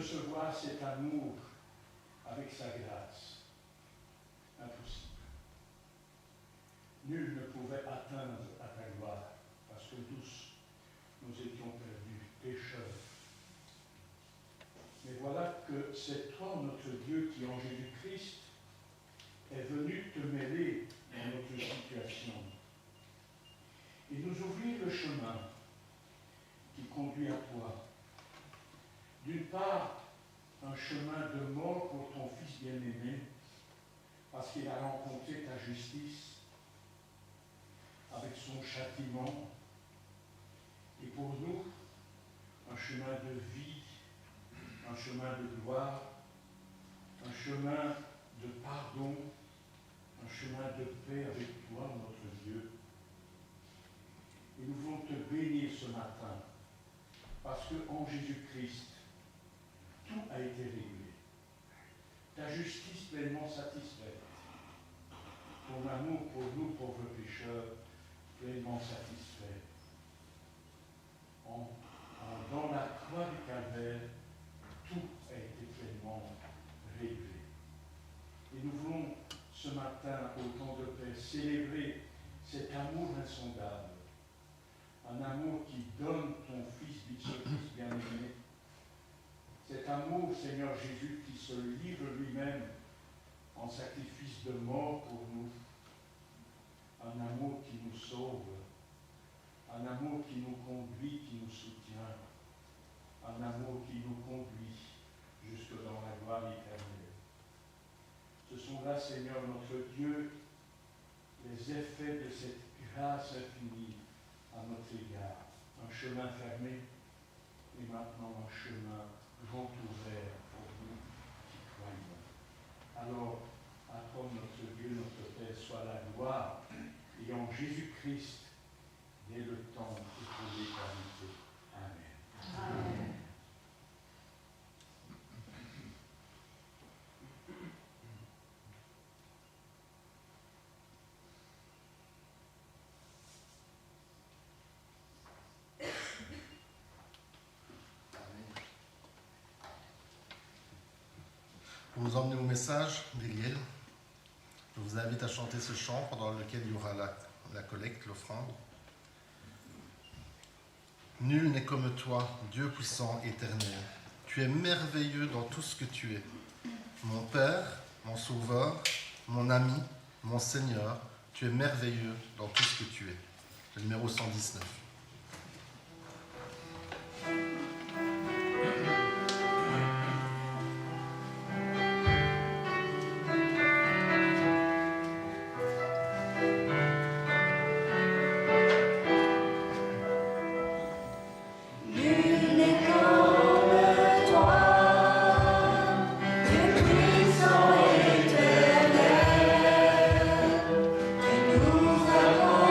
recevoir cet amour avec sa grâce. Impossible. Nul ne pouvait atteindre à ta gloire, parce que tous nous étions perdus, pécheurs. Mais voilà que c'est toi, notre Dieu, qui en Jésus-Christ est venu te mêler dans notre situation et nous ouvrir le chemin qui conduit à toi. D'une part, un chemin de mort pour ton Fils bien-aimé, parce qu'il a rencontré ta justice avec son châtiment, et pour nous, un chemin de vie, un chemin de gloire, un chemin de pardon, un chemin de paix avec toi, notre Dieu. Et nous voulons te bénir ce matin, parce qu'en Jésus-Christ, tout a été réglé. Ta justice pleinement satisfaite, ton amour pour nous, pauvres pécheurs, pleinement satisfait. Dans la croix du Calvaire, tout a été pleinement réglé. Et nous voulons ce matin, au temps de paix, célébrer cet amour insondable. Un amour qui donne ton Fils bien-aimé. Cet amour, Seigneur Jésus, qui se livre lui-même en sacrifice de mort pour nous. Un amour qui nous sauve. Un amour qui nous conduit, qui nous soutient. Un amour qui nous conduit jusque dans la gloire éternelle. Ce sont là, Seigneur notre Dieu, les effets de cette grâce infinie à notre égard. Un chemin fermé et maintenant un chemin grand ouvert pour nous qui croyons. Alors, à toi, notre Dieu, notre Père, soit la gloire et en Jésus-Christ dès le temps et pour l'éternité. Amen. Amen. Pour nous emmener au message d'Eliel, je vous invite à chanter ce chant pendant lequel il y aura la collecte, l'offrande. Nul n'est comme toi, Dieu puissant, éternel. Tu es merveilleux dans tout ce que tu es. Mon Père, mon Sauveur, mon ami, mon Seigneur, tu es merveilleux dans tout ce que tu es. Le numéro 119. Nous avons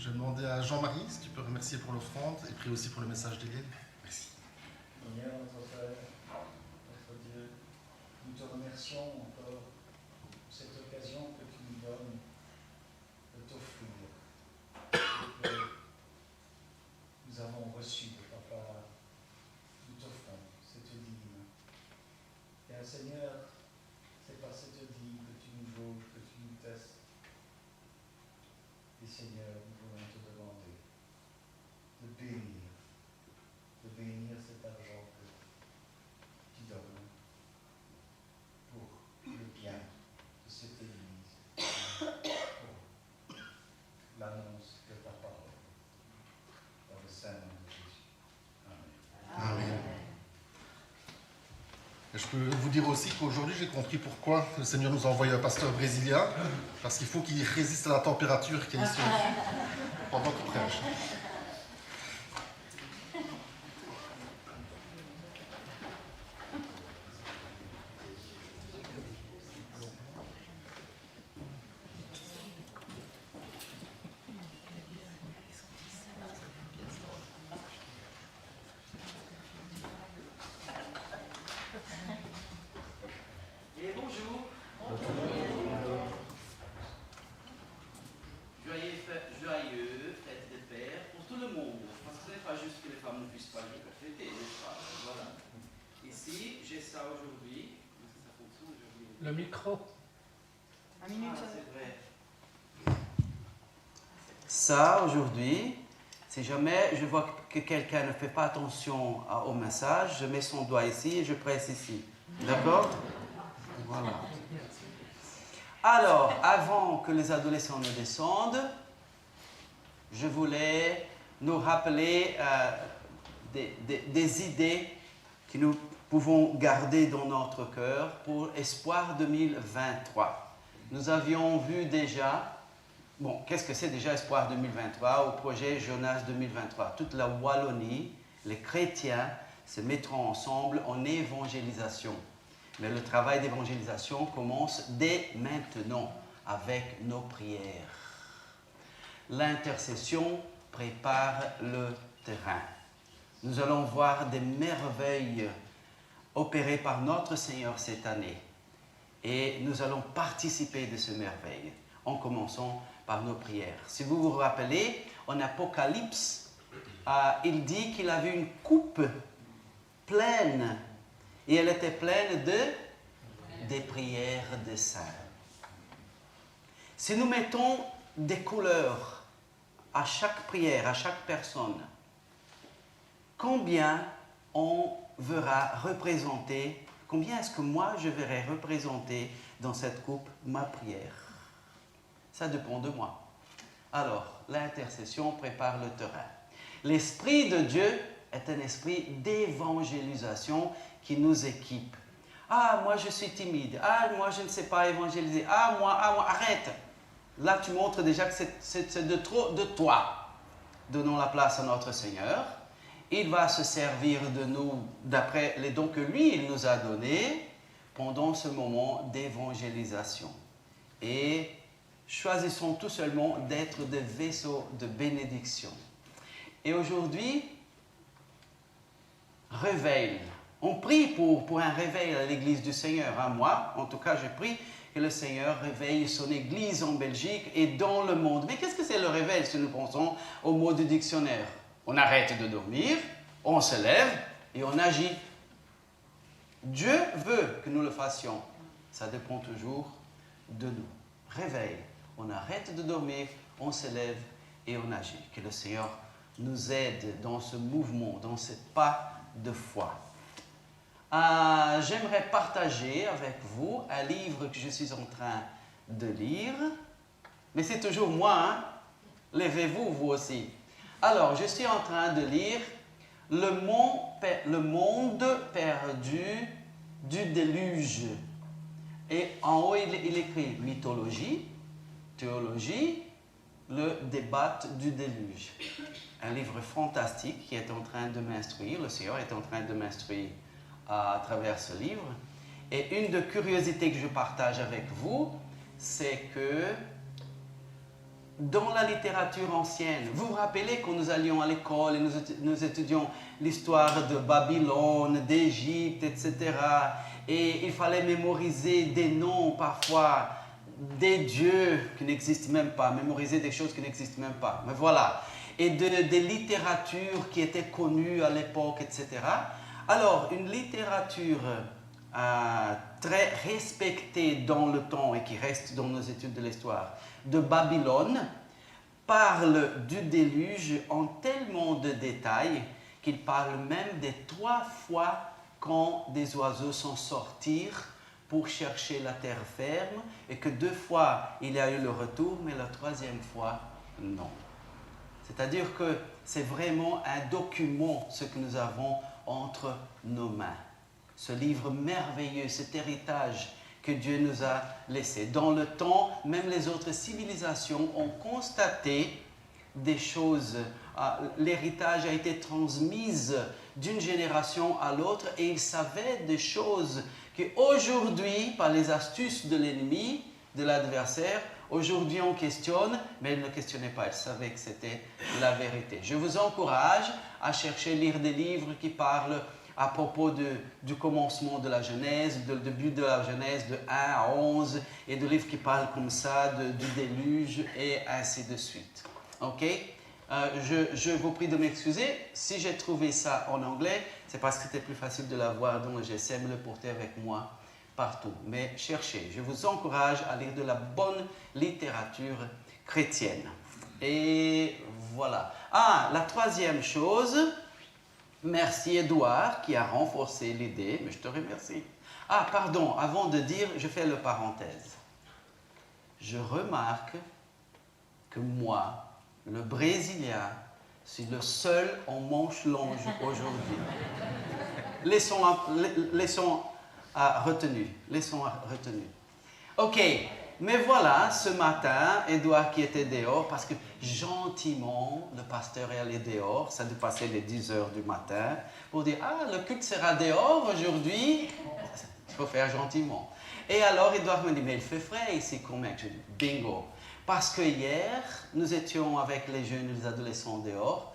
Je vais demander à Jean-Marie si tu peux remercier pour l'offrande et prier aussi pour le message d'Hélène. Merci. Seigneur, notre Père, notre Dieu, nous te remercions encore pour cette occasion que tu nous donnes de t'offrir ce que nous avons reçu de ta part. Nous t'offrons cette dîme. Et Seigneur, c'est par cette dîme que tu nous jauges, que tu nous testes. Et Seigneur, nous voulons te demander de bénir cet argent que tu donnes pour le bien de cette Église, pour l'annonce de ta parole, dans le Saint nom de Jésus. Amen. Amen. Et je peux vous dire aussi qu'aujourd'hui, j'ai compris pourquoi le Seigneur nous a envoyé un pasteur brésilien, parce qu'il faut qu'il résiste à la température qu'il y a ici pendant qu'il prêche. Et bonjour. Joyeux fête des pères pour tout le monde. Parce que ce n'est pas juste que les femmes ne puissent pas fêter, n'est-ce pas? Voilà. Ici, j'ai ça aujourd'hui. Comment ça fonctionne aujourd'hui? Le micro. Ah, c'est vrai. Ça, aujourd'hui, si jamais je vois que quelqu'un ne fait pas attention au message, je mets son doigt ici et je presse ici. D'accord? Voilà. Alors, avant que les adolescents ne descendent, je voulais nous rappeler des idées que nous pouvons garder dans notre cœur pour Espoir 2023. Nous avions vu déjà, bon, qu'est-ce que c'est déjà Espoir 2023 au projet Jonas 2023? Toute la Wallonie, les chrétiens se mettront ensemble en évangélisation. Mais le travail d'évangélisation commence dès maintenant avec nos prières. L'intercession prépare le terrain. Nous allons voir des merveilles opérées par notre Seigneur cette année. Et nous allons participer de ces merveilles en commençant par nos prières. Si vous vous rappelez, en Apocalypse, il dit qu'il avait une coupe pleine. Et elle était pleine des prières des saints. Si nous mettons des couleurs à chaque prière, à chaque personne, combien on verra représenter, combien est-ce que moi je verrai représenter dans cette coupe ma prière? Ça dépend de moi. Alors, l'intercession prépare le terrain. L'Esprit de Dieu est un esprit d'évangélisation qui nous équipe. Ah, moi je suis timide. Ah, moi je ne sais pas évangéliser. Ah, moi, arrête. Là, tu montres déjà que c'est de trop de toi. Donnons la place à notre Seigneur. Il va se servir de nous d'après les dons que lui, il nous a donnés pendant ce moment d'évangélisation. Et choisissons tout seulement d'être des vaisseaux de bénédiction. Et aujourd'hui, réveil. On prie pour un réveil à l'Église du Seigneur. Moi, en tout cas, je prie que le Seigneur réveille son Église en Belgique et dans le monde. Mais qu'est-ce que c'est le réveil si nous pensons au mot du dictionnaire? On arrête de dormir, on se lève et on agit. Dieu veut que nous le fassions. Ça dépend toujours de nous. Réveil. On arrête de dormir, on se lève et on agit. Que le Seigneur nous aide dans ce mouvement, dans ce pas de foi. J'aimerais partager avec vous un livre que je suis en train de lire. Mais c'est toujours moi, hein? Levez-vous, vous aussi. Alors, je suis en train de lire Le monde perdu du déluge. Et en haut, il écrit mythologie, théologie, le débat du déluge. Un livre fantastique qui est en train de m'instruire. Le Seigneur est en train de m'instruire à travers ce livre. Et une des curiosités que je partage avec vous, c'est que dans la littérature ancienne. Vous vous rappelez quand nous allions à l'école et nous étudions l'histoire de Babylone, d'Égypte, etc. Et il fallait mémoriser des noms parfois, des dieux qui n'existent même pas, mémoriser des choses qui n'existent même pas. Mais voilà. Et des littératures qui étaient connues à l'époque, etc. Alors, une littérature très respectée dans le temps et qui reste dans nos études de l'histoire de Babylone parle du déluge en tellement de détails qu'il parle même des 3 fois quand des oiseaux sont sortis pour chercher la terre ferme et que 2 fois il y a eu le retour, mais la 3e fois, non. C'est-à-dire que c'est vraiment un document, ce que nous avons entre nos mains. Ce livre merveilleux, cet héritage que Dieu nous a laissé. Dans le temps, même les autres civilisations ont constaté des choses. L'héritage a été transmis d'une génération à l'autre et ils savaient des choses qu'aujourd'hui, par les astuces de l'ennemi, de l'adversaire, aujourd'hui on questionne, mais ils ne questionnaient pas, ils savaient que c'était la vérité. Je vous encourage à chercher, lire des livres qui parlent à propos du commencement de la Genèse, du début de la Genèse de 1 à 11, et de livres qui parlent comme ça du déluge, et ainsi de suite. Ok? Je vous prie de m'excuser. Si j'ai trouvé ça en anglais, c'est parce que c'était plus facile de l'avoir dans le GSM, le porter avec moi partout. Mais cherchez. Je vous encourage à lire de la bonne littérature chrétienne. Et voilà. La 3e chose... Merci Edouard qui a renforcé l'idée, mais je te remercie. Pardon, avant de dire, je fais le parenthèse. Je remarque que moi, le Brésilien, suis le seul en manche longe aujourd'hui. Laissons retenus. Ok, mais voilà, ce matin, Edouard qui était dehors, parce que gentiment, le pasteur est allé dehors, ça dépassait les 10 heures du matin, pour dire, le culte sera dehors aujourd'hui, il faut faire gentiment. Et alors, Edouard me dit, mais il fait frais ici quand même. Je dis, bingo. Parce que hier, nous étions avec les jeunes et les adolescents dehors,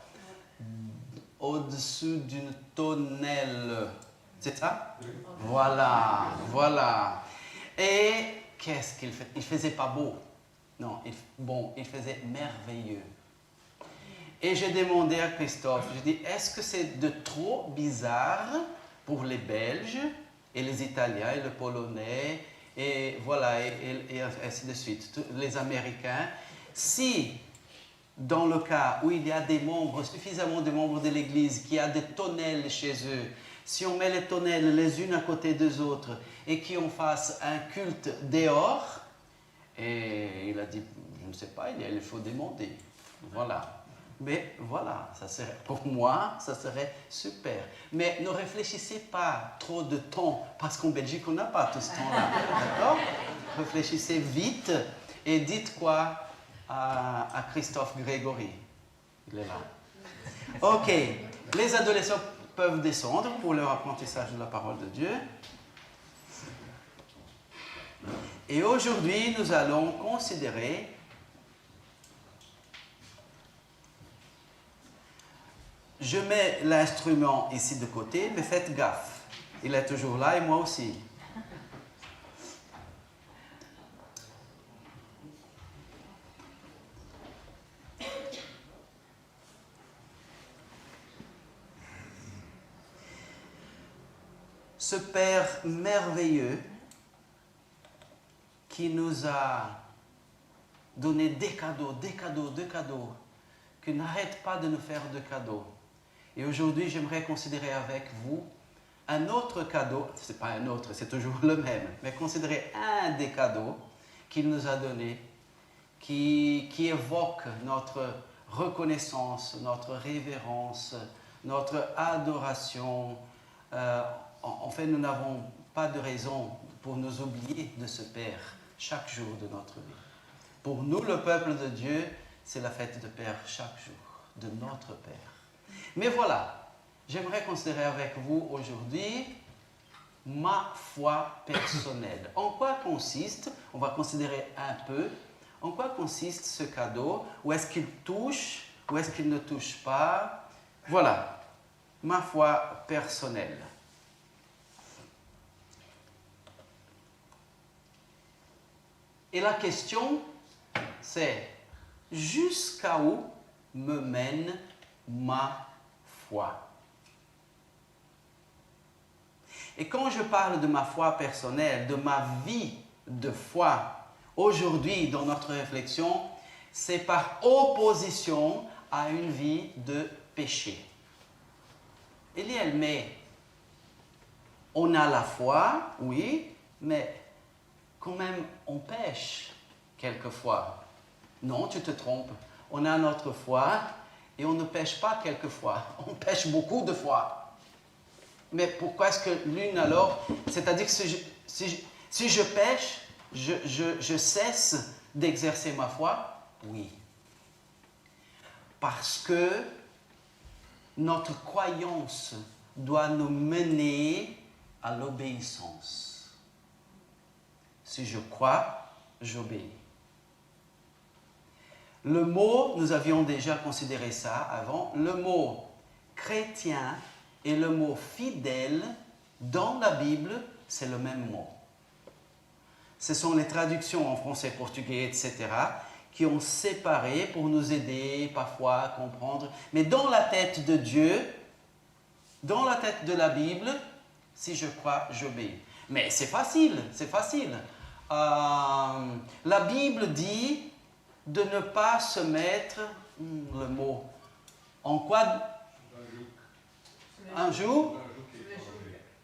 au-dessus d'une tonnelle. C'est ça? Voilà. Et qu'est-ce qu'il fait? Il ne faisait pas beau. Non, il faisait merveilleux. Et j'ai demandé à Christophe, je dis, est-ce que c'est de trop bizarre pour les Belges et les Italiens et les Polonais et voilà, et ainsi de suite, les Américains, si dans le cas où il y a suffisamment de membres de l'Église, qui a des tonnelles chez eux, si on met les tonnelles les unes à côté des autres et qu'on fasse un culte dehors, et il a dit, je ne sais pas, il faut demander. Voilà. Mais voilà, ça serait, pour moi, ça serait super. Mais ne réfléchissez pas trop de temps, parce qu'en Belgique, on n'a pas tout ce temps-là. D'accord? Réfléchissez vite et dites quoi à Christophe Grégory. Il est là. Ok, les adolescents peuvent descendre pour leur apprentissage de la parole de Dieu. Et aujourd'hui, nous allons considérer je mets l'instrument ici de côté, mais faites gaffe. Il est toujours là et moi aussi. Ce Père merveilleux qui nous a donné des cadeaux, qui n'arrête pas de nous faire de cadeaux. Et aujourd'hui, j'aimerais considérer avec vous un autre cadeau, ce n'est pas un autre, c'est toujours le même, mais considérer un des cadeaux qu'il nous a donnés, qui évoque notre reconnaissance, notre révérence, notre adoration. En fait, nous n'avons pas de raison pour nous oublier de ce Père chaque jour de notre vie. Pour nous, le peuple de Dieu, c'est la fête de Père chaque jour, de notre Père. Mais voilà, j'aimerais considérer avec vous aujourd'hui ma foi personnelle. En quoi consiste, on va considérer un peu, En quoi consiste ce cadeau? Où est-ce qu'il touche? Où est-ce qu'il ne touche pas? Voilà, ma foi personnelle. Et la question, c'est jusqu'à où me mène ma foi? Et quand je parle de ma foi personnelle, de ma vie de foi, aujourd'hui dans notre réflexion, c'est par opposition à une vie de péché. Eliel, mais on a la foi, oui, mais quand même on pêche quelquefois. Non, tu te trompes. On a notre foi et on ne pêche pas quelquefois. On pêche beaucoup de fois. Mais pourquoi est-ce que l'une alors? C'est-à-dire que si je pêche, je cesse d'exercer ma foi? Oui. Parce que notre croyance doit nous mener à l'obéissance. Si je crois, j'obéis. Le mot, nous avions déjà considéré ça avant, le mot chrétien et le mot fidèle dans la Bible, c'est le même mot. Ce sont les traductions en français, portugais, etc., qui ont séparé pour nous aider parfois à comprendre. Mais dans la tête de Dieu, dans la tête de la Bible, si je crois, j'obéis. Mais c'est facile, c'est facile. La Bible dit de ne pas se mettre, le mot, en quoi? Un joug?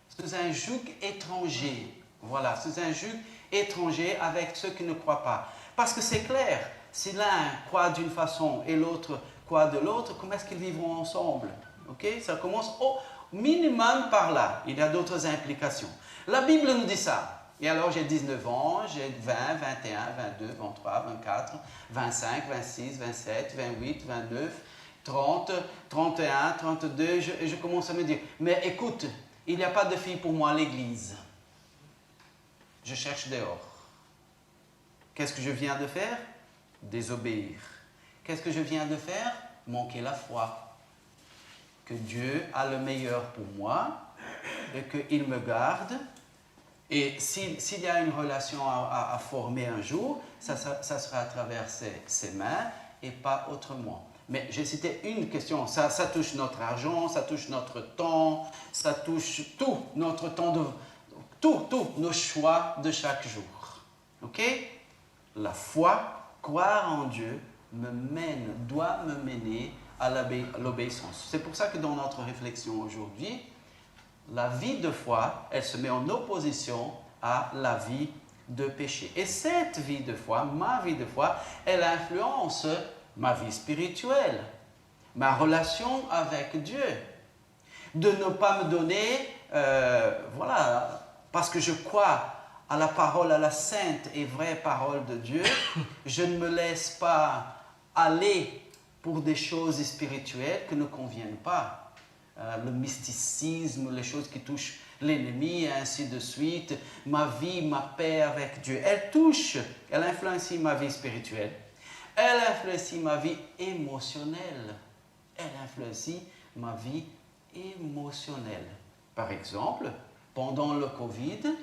Sous un joug étranger. Voilà, sous un joug étranger avec ceux qui ne croient pas. Parce que c'est clair, si l'un croit d'une façon et l'autre croit de l'autre, comment est-ce qu'ils vivront ensemble? Okay? Ça commence au minimum par là. Il y a d'autres implications. La Bible nous dit ça. Et alors j'ai 19 ans, j'ai 20, 21, 22, 23, 24, 25, 26, 27, 28, 29, 30, 31, 32, et je commence à me dire, mais écoute, il n'y a pas de fille pour moi à l'église. Je cherche dehors. Qu'est-ce que je viens de faire? Désobéir. Qu'est-ce que je viens de faire? Manquer la foi. Que Dieu a le meilleur pour moi et qu'il me garde. Et s'il y a une relation à former un jour, ça sera à travers ses mains et pas autrement. Mais j'ai cité une question, ça touche notre argent, ça touche notre temps, ça touche tout notre temps, tous nos choix de chaque jour. Ok? La foi, croire en Dieu, doit me mener à l'obéissance. C'est pour ça que dans notre réflexion aujourd'hui, la vie de foi, elle se met en opposition à la vie de péché. Et cette vie de foi, ma vie de foi, elle influence ma vie spirituelle, ma relation avec Dieu. De ne pas me donner, parce que je crois à la parole, à la sainte et vraie parole de Dieu, je ne me laisse pas aller pour des choses spirituelles qui ne conviennent pas. Le mysticisme, les choses qui touchent l'ennemi, et ainsi de suite, ma vie, ma paix avec Dieu. Elle influencie ma vie spirituelle. Elle influencie ma vie émotionnelle. Elle influencie ma vie émotionnelle. Par exemple, pendant le Covid,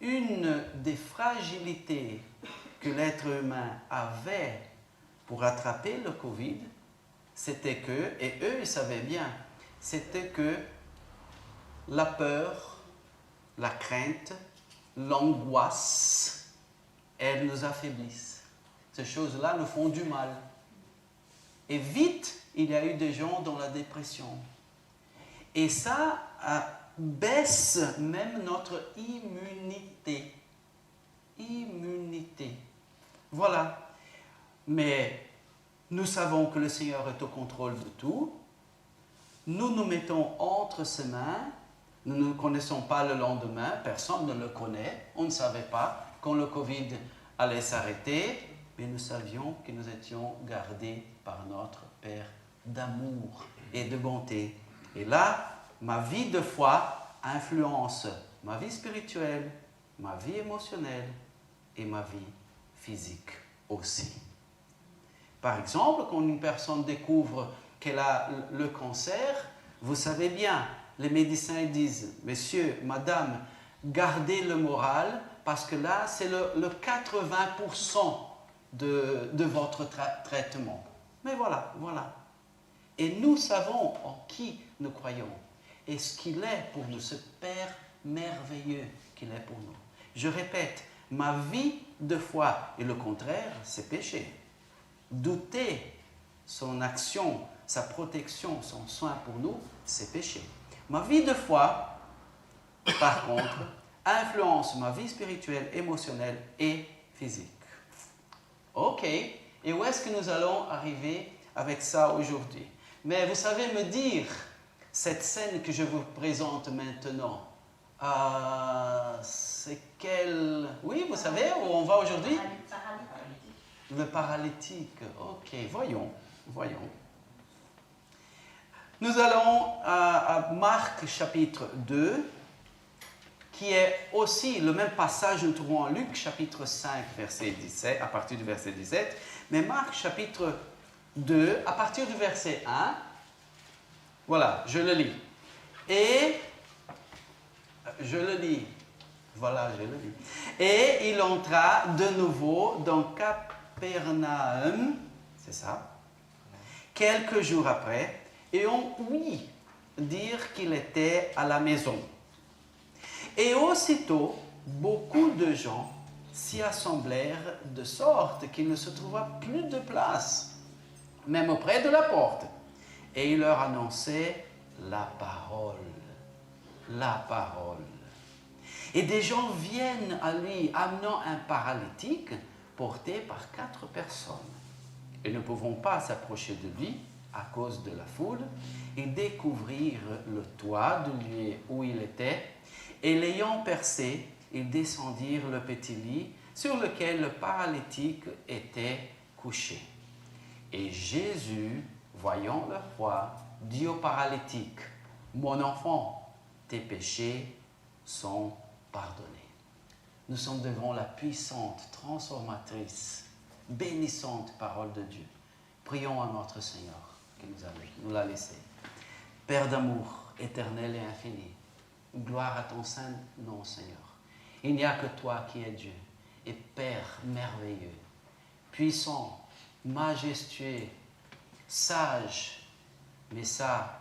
une des fragilités que l'être humain avait pour attraper le Covid, c'était que, et eux ils savaient bien, c'était que la peur, la crainte, l'angoisse, elles nous affaiblissent. Ces choses-là nous font du mal. Et vite, il y a eu des gens dans la dépression. Et ça baisse même notre immunité. Immunité. Voilà. Mais nous savons que le Seigneur est au contrôle de tout. Nous nous mettons entre ses mains. Nous ne connaissons pas le lendemain. Personne ne le connaît. On ne savait pas quand le Covid allait s'arrêter. Mais nous savions que nous étions gardés par notre Père d'amour et de bonté. Et là, ma vie de foi influence ma vie spirituelle, ma vie émotionnelle et ma vie physique aussi. Par exemple, quand une personne découvre qu'elle a le cancer, vous savez bien, les médecins disent, monsieur, madame, gardez le moral parce que là, c'est le 80% de votre traitement. Mais voilà. Et nous savons en qui nous croyons et ce qu'il est pour nous, ce Père merveilleux qu'il est pour nous. Je répète, ma vie de foi et le contraire, c'est péché. Douter son action, sa protection, son soin pour nous, c'est péché. Ma vie de foi, par contre, influence ma vie spirituelle, émotionnelle et physique. Ok, et où est-ce que nous allons arriver avec ça aujourd'hui? Mais vous savez me dire, cette scène que je vous présente maintenant, c'est quelle... Oui, vous savez où on va aujourd'hui? Le paralytique. Ok, voyons. Nous allons à Marc chapitre 2, qui est aussi le même passage que nous trouvons en Luc chapitre 5, verset 17, à partir du verset 17. Mais Marc chapitre 2, à partir du verset 1, voilà, je le lis. Et, je le lis. Voilà, je le lis. Et il entra de nouveau dans Capernaum, c'est ça, quelques jours après, et on ouït dire qu'il était à la maison. Et aussitôt, beaucoup de gens s'y assemblèrent de sorte qu'il ne se trouva plus de place, même auprès de la porte. Et il leur annonçait la parole. La parole. Et des gens viennent à lui amenant un paralytique porté par 4 personnes. Ils ne pouvant pas s'approcher de lui à cause de la foule, ils découvrirent le toit du lieu où il était, et l'ayant percé, ils descendirent le petit lit sur lequel le paralytique était couché. Et Jésus, voyant leur foi, dit au paralytique, « Mon enfant, tes péchés sont pardonnés. » Nous sommes devant la puissante, transformatrice, bénissante parole de Dieu. Prions à notre Seigneur qui nous l'a laissé. Père d'amour éternel et infini, gloire à ton saint nom, Seigneur. Il n'y a que toi qui es Dieu et Père merveilleux, puissant, majestueux, sage. Mais ça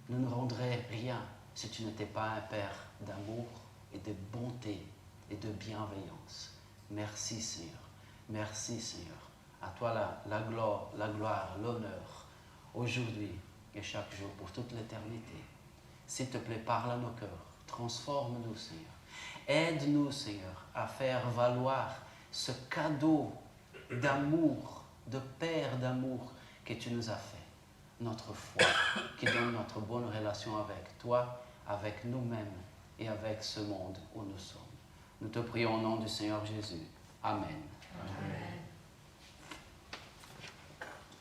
ne nous rendrait rien si tu n'étais pas un Père d'amour et de bonté et de bienveillance. Merci Seigneur. Merci Seigneur. À toi la gloire, l'honneur, aujourd'hui et chaque jour pour toute l'éternité. S'il te plaît, parle à nos cœurs. Transforme-nous, Seigneur. Aide-nous, Seigneur, à faire valoir ce cadeau d'amour, de Père d'amour que tu nous as fait. Notre foi, qui donne notre bonne relation avec toi, avec nous-mêmes et avec ce monde où nous sommes. Nous te prions au nom du Seigneur Jésus. Amen. Amen.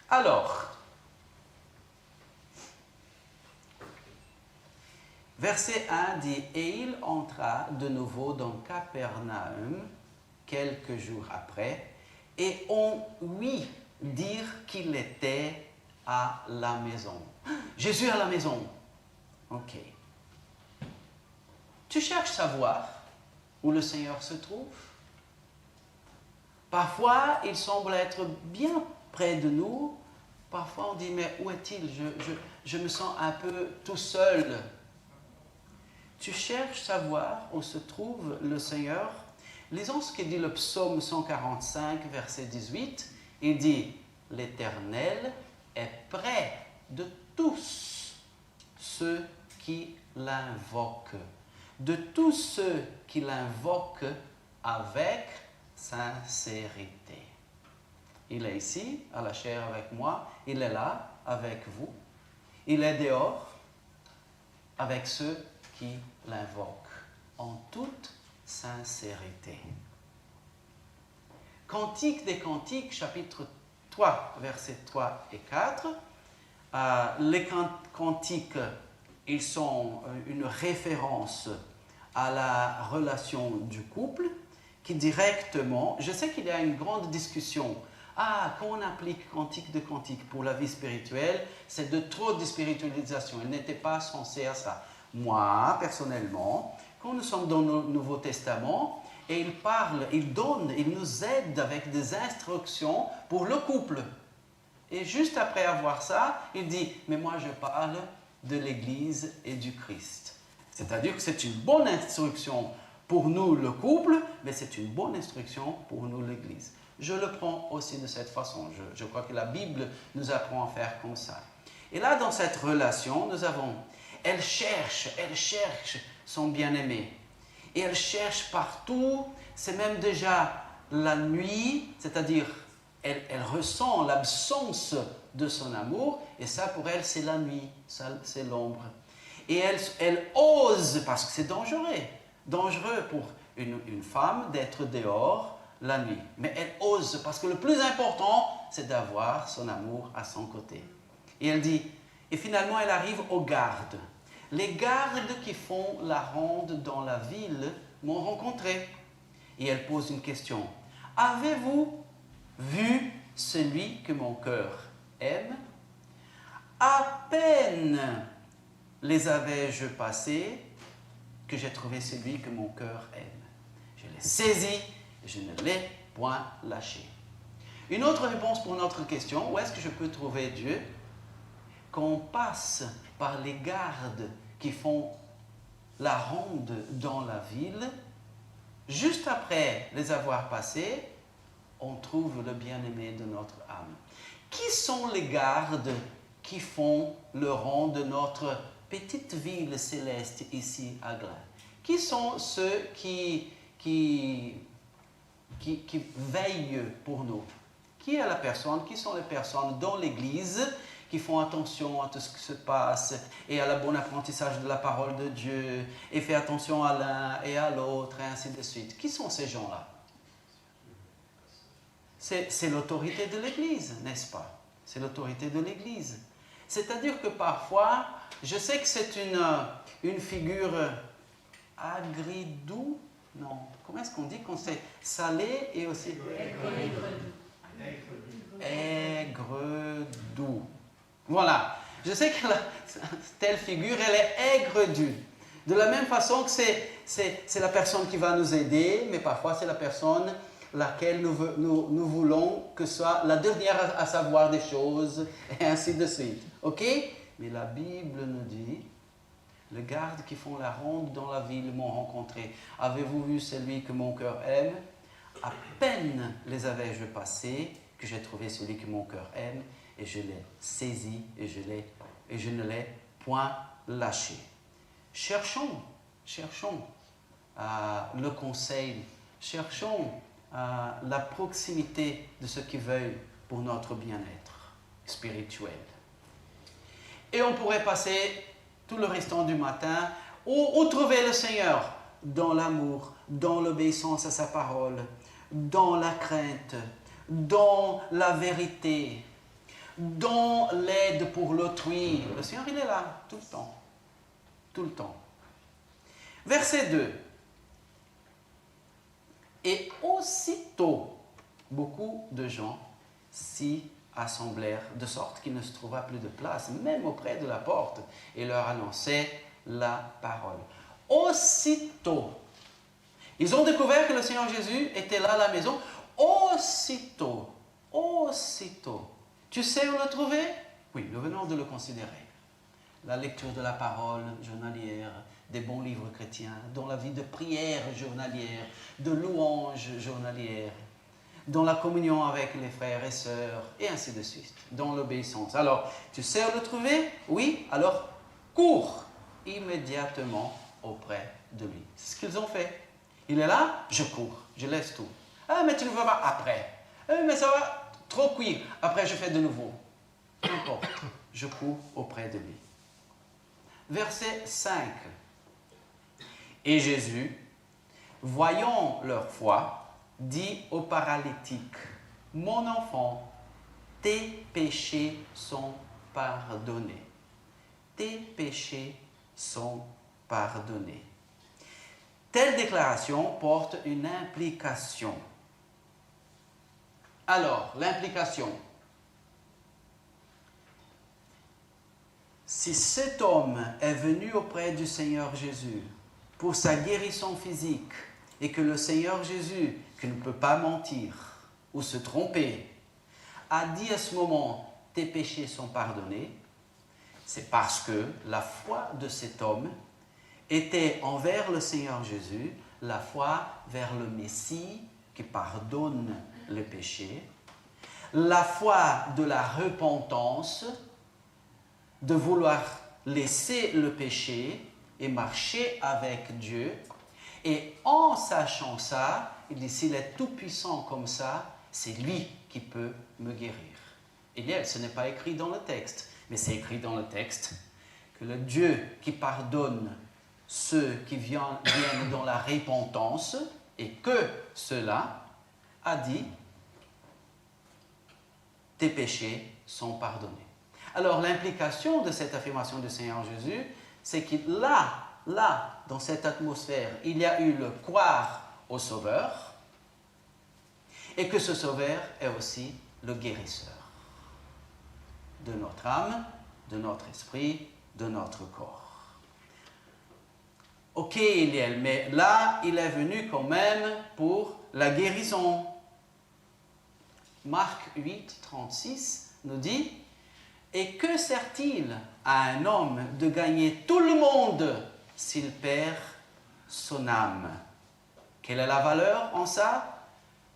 Alors, verset 1 dit, « Et il entra de nouveau dans Capernaum quelques jours après, et on ouït dire qu'il était à la maison. » Jésus à la maison. Ok. Tu cherches à savoir où le Seigneur se trouve? Parfois, il semble être bien près de nous. Parfois, on dit, mais où est-il? Je me sens un peu tout seul. Tu cherches à savoir où se trouve le Seigneur. Lisons ce que dit le psaume 145, verset 18. Il dit, « L'Éternel est près de tous ceux qui l'invoquent. » De tous ceux qui l'invoquent avec sincérité. Il est ici, à la chair avec moi. Il est là, avec vous. Il est dehors, avec ceux qui l'invoquent, en toute sincérité. Cantique des Cantiques, chapitre 3, versets 3 et 4. Les cantiques, ils sont une référence à la relation du couple, qui directement, je sais qu'il y a une grande discussion. Ah, quand on applique Cantique de Cantique pour la vie spirituelle, c'est de trop de spiritualisation. Elle n'était pas censée à ça. Moi, personnellement, quand nous sommes dans le Nouveau Testament, et il parle, il donne, il nous aide avec des instructions pour le couple. Et juste après avoir ça, il dit, mais moi je parle de l'Église et du Christ. C'est-à-dire que c'est une bonne instruction pour nous le couple, mais c'est une bonne instruction pour nous l'Église. Je le prends aussi de cette façon. Je crois que la Bible nous apprend à faire comme ça. Et là, dans cette relation, nous avons, elle cherche son bien-aimé. Et elle cherche partout, c'est même déjà la nuit, c'est-à-dire elle ressent l'absence de son amour, et ça pour elle c'est la nuit, c'est l'ombre. Et elle ose, parce que c'est dangereux pour une femme d'être dehors la nuit. Mais elle ose, parce que le plus important, c'est d'avoir son amour à son côté. Et elle dit, et finalement elle arrive aux gardes. Les gardes qui font la ronde dans la ville m'ont rencontré. Et elle pose une question. Avez-vous vu celui que mon cœur aime? À peine les avais-je passés que j'ai trouvé celui que mon cœur aime. Je l'ai saisi et je ne l'ai point lâché. Une autre réponse pour notre question, où est-ce que je peux trouver Dieu? Quand on passe par les gardes qui font la ronde dans la ville, juste après les avoir passés, on trouve le bien-aimé de notre âme. Qui sont les gardes qui font le rond de notre petite ville céleste ici à Glun? Qui sont ceux qui veillent pour nous? Qui est la personne? Qui sont les personnes dans l'Église qui font attention à tout ce qui se passe et à le bon apprentissage de la parole de Dieu et fait attention à l'un et à l'autre et ainsi de suite? Qui sont ces gens-là? C'est l'autorité de l'Église, n'est-ce pas? C'est l'autorité de l'Église. C'est-à-dire que parfois, je sais que c'est une figure agridou, non, comment est-ce qu'on dit quand c'est salé et aussi aigre-doux. Voilà, je sais que telle figure, elle est aigre-doux. De la même façon que c'est la personne qui va nous aider, mais parfois c'est la personne laquelle nous voulons que soit la dernière à savoir des choses, et ainsi de suite. Ok? Mais la Bible nous dit, les gardes qui font la ronde dans la ville m'ont rencontré. Avez-vous vu celui que mon cœur aime? À peine les avais-je passés que j'ai trouvé celui que mon cœur aime, et je l'ai saisi et je ne l'ai point lâché. Cherchons le conseil, cherchons la proximité de ceux qui veillent pour notre bien-être spirituel. Et on pourrait passer tout le restant du matin où trouver le Seigneur dans l'amour, dans l'obéissance à sa parole, dans la crainte, dans la vérité, dans l'aide pour l'autrui. Le Seigneur, il est là tout le temps. Tout le temps. Verset 2. Et aussitôt, beaucoup de gens s'y assemblèrent, de sorte qu'il ne se trouva plus de place, même auprès de la porte, et leur annonçaient la parole. Aussitôt, ils ont découvert que le Seigneur Jésus était là à la maison. Aussitôt. Tu sais où le trouver? Oui, nous venons de le considérer. La lecture de la parole journalière, des bons livres chrétiens, dans la vie de prière journalière, de louange journalière, dans la communion avec les frères et sœurs, et ainsi de suite, dans l'obéissance. Alors, tu sais où le trouver? Oui, alors cours immédiatement auprès de lui. C'est ce qu'ils ont fait. Il est là, je cours, je laisse tout. Ah, mais tu ne vas pas après. Mais ça va trop cuire. Après, je fais de nouveau. N'importe, je cours auprès de lui. Verset 5. Et Jésus, voyant leur foi, dit au paralytique, « Mon enfant, tes péchés sont pardonnés. » Tes péchés sont pardonnés. Telle déclaration porte une implication. Alors, l'implication. Si cet homme est venu auprès du Seigneur Jésus pour sa guérison physique et que le Seigneur Jésus, qui ne peut pas mentir ou se tromper, a dit à ce moment, tes péchés sont pardonnés, c'est parce que la foi de cet homme était envers le Seigneur Jésus, la foi vers le Messie qui pardonne les péchés, la foi de la repentance, de vouloir laisser le péché et marcher avec Dieu. Et en sachant ça, il dit, s'il est tout-puissant comme ça, c'est lui qui peut me guérir. Et ce n'est pas écrit dans le texte, mais c'est écrit dans le texte que le Dieu qui pardonne ceux qui viennent dans la repentance et que cela a dit, tes péchés sont pardonnés. Alors l'implication de cette affirmation du Seigneur Jésus, c'est que là, dans cette atmosphère, il y a eu le croire au Sauveur et que ce Sauveur est aussi le guérisseur de notre âme, de notre esprit, de notre corps. Ok, Eliel, mais là, il est venu quand même pour la guérison. Marc 8, 36 nous dit, « Et que sert-il à un homme de gagner tout le monde s'il perd son âme ?» Quelle est la valeur en ça?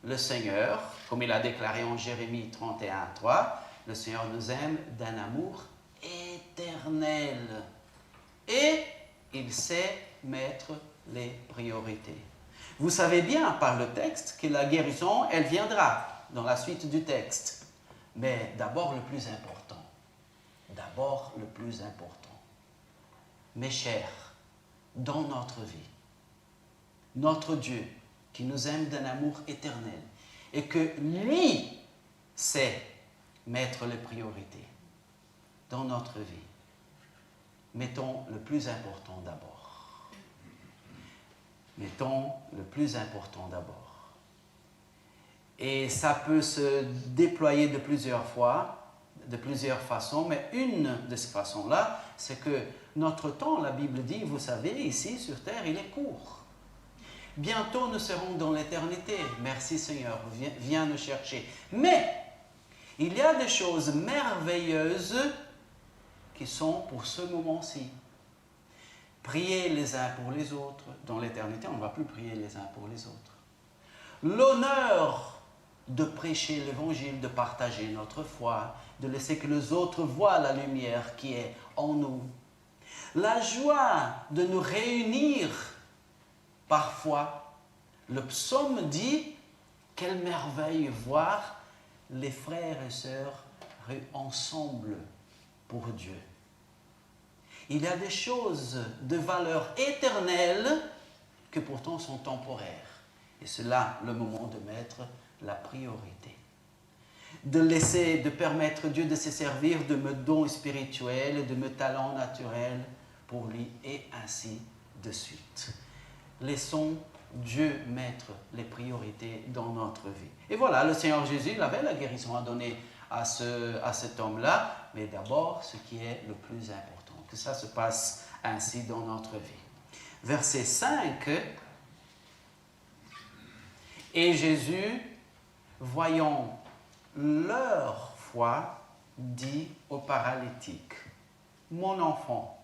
Le Seigneur, comme il a déclaré en Jérémie 31, 3, le Seigneur nous aime d'un amour éternel. Et il sait mettre les priorités. Vous savez bien par le texte que la guérison, elle viendra dans la suite du texte. Mais d'abord le plus important. D'abord le plus important. Mes chers, dans notre vie, notre Dieu qui nous aime d'un amour éternel et que lui sait mettre les priorités dans notre vie, mettons le plus important d'abord. Mettons le plus important d'abord. Et ça peut se déployer de plusieurs fois, de plusieurs façons, mais une de ces façons-là, c'est que notre temps, la Bible dit, vous savez, ici sur terre, il est court. Bientôt nous serons dans l'éternité. Merci Seigneur, viens nous chercher. Mais il y a des choses merveilleuses qui sont pour ce moment-ci. Prier les uns pour les autres. Dans l'éternité, on ne va plus prier les uns pour les autres. L'honneur de prêcher l'évangile, de partager notre foi, de laisser que les autres voient la lumière qui est en nous. La joie de nous réunir parfois. Le psaume dit, quelle merveille voir les frères et sœurs ensemble pour Dieu. Il y a des choses de valeur éternelle que pourtant sont temporaires. Et c'est là le moment de mettre la priorité. De permettre Dieu de se servir de mes dons spirituels, de mes talents naturels pour lui et ainsi de suite. Laissons Dieu mettre les priorités dans notre vie. Et voilà, le Seigneur Jésus, il avait la guérison à donner à cet homme-là, mais d'abord ce qui est le plus important, que ça se passe ainsi dans notre vie. Verset 5, et Jésus, voyant leur foi, dit au paralytique, mon enfant,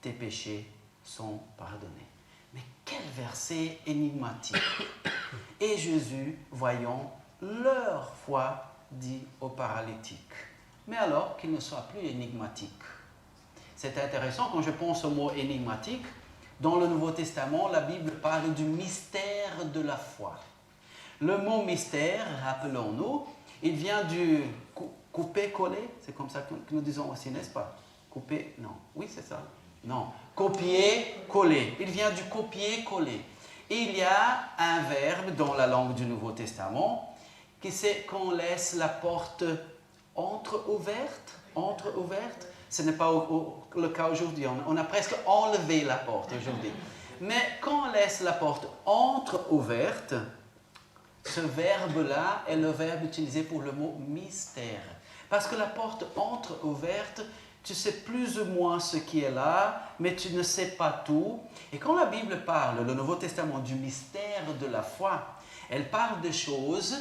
tes péchés sont pardonnés. Mais quel verset énigmatique! Et Jésus, voyant leur foi, dit au paralytique. Mais alors qu'il ne soit plus énigmatique. C'est intéressant, quand je pense au mot énigmatique, dans le Nouveau Testament, la Bible parle du mystère de la foi. Le mot mystère, rappelons-nous, il vient du couper-coller, c'est comme ça que nous disons aussi, n'est-ce pas? Couper, non, oui c'est ça. Non, copier-coller. Il vient du copier-coller. Il y a un verbe dans la langue du Nouveau Testament qui c'est qu'on laisse la porte entre-ouverte. Ce n'est pas le cas aujourd'hui. On a presque enlevé la porte aujourd'hui. Mais quand on laisse la porte entre-ouverte, ce verbe-là est le verbe utilisé pour le mot mystère. Parce que la porte entre-ouverte, tu sais plus ou moins ce qui est là, mais tu ne sais pas tout. Et quand la Bible parle, le Nouveau Testament, du mystère de la foi, elle parle de choses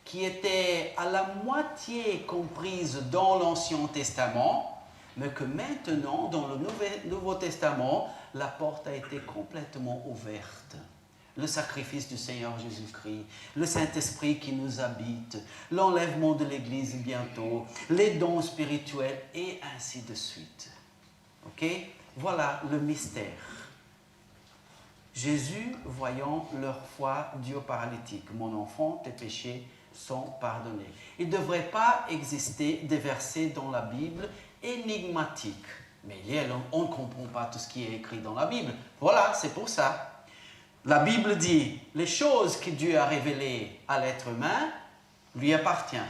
qui étaient à la moitié comprises dans l'Ancien Testament, mais que maintenant, dans le Nouveau Testament, la porte a été complètement ouverte. Le sacrifice du Seigneur Jésus-Christ, le Saint-Esprit qui nous habite, l'enlèvement de l'Église bientôt, les dons spirituels et ainsi de suite. Ok? Voilà le mystère. Jésus, voyant leur foi, dit aux paralytiques, « Mon enfant, tes péchés sont pardonnés. » Il ne devrait pas exister des versets dans la Bible énigmatiques. Mais on ne comprend pas tout ce qui est écrit dans la Bible. Voilà, c'est pour ça. La Bible dit, les choses que Dieu a révélées à l'être humain lui appartiennent.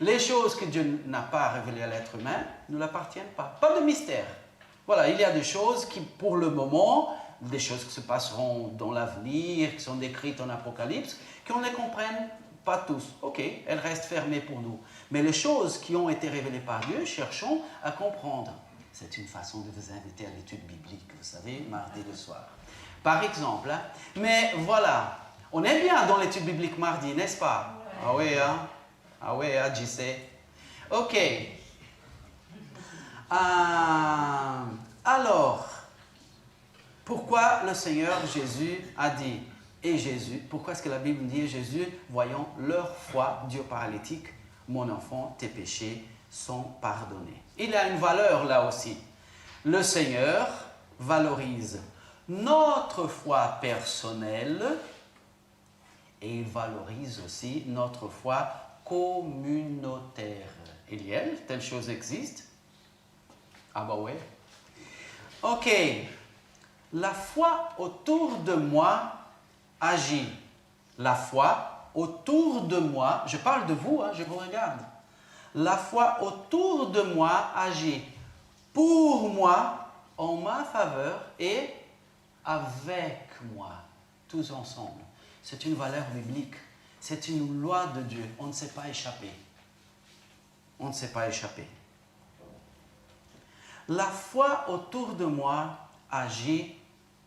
Les choses que Dieu n'a pas révélées à l'être humain ne l'appartiennent pas. Pas de mystère. Voilà, il y a des choses qui, pour le moment, des choses qui se passeront dans l'avenir, qui sont décrites en Apocalypse, qu'on ne comprenne pas tous. Ok, elles restent fermées pour nous. Mais les choses qui ont été révélées par Dieu, cherchons à comprendre. C'est une façon de vous inviter à l'étude biblique, vous savez, mardi le soir. Par exemple, hein. Mais voilà, on est bien dans l'étude biblique mardi, n'est-ce pas? Ah oui, hein? Ah oui, hein, j'y sais. Ok. Alors, pourquoi le Seigneur Jésus a dit, et Jésus, pourquoi est-ce que la Bible dit, Jésus, voyant leur foi, dit aux paralytiques, mon enfant, tes péchés sont pardonnés. Il y a une valeur là aussi. Le Seigneur valorise notre foi personnelle et il valorise aussi notre foi communautaire. Il y a telle chose existe? Ah bah ouais. Ok. La foi autour de moi agit. La foi autour de moi, je parle de vous, hein, je vous regarde. La foi autour de moi agit pour moi, en ma faveur et avec moi, tous ensemble. C'est une valeur biblique, c'est une loi de Dieu, on ne sait pas échapper. On ne sait pas échapper. La foi autour de moi agit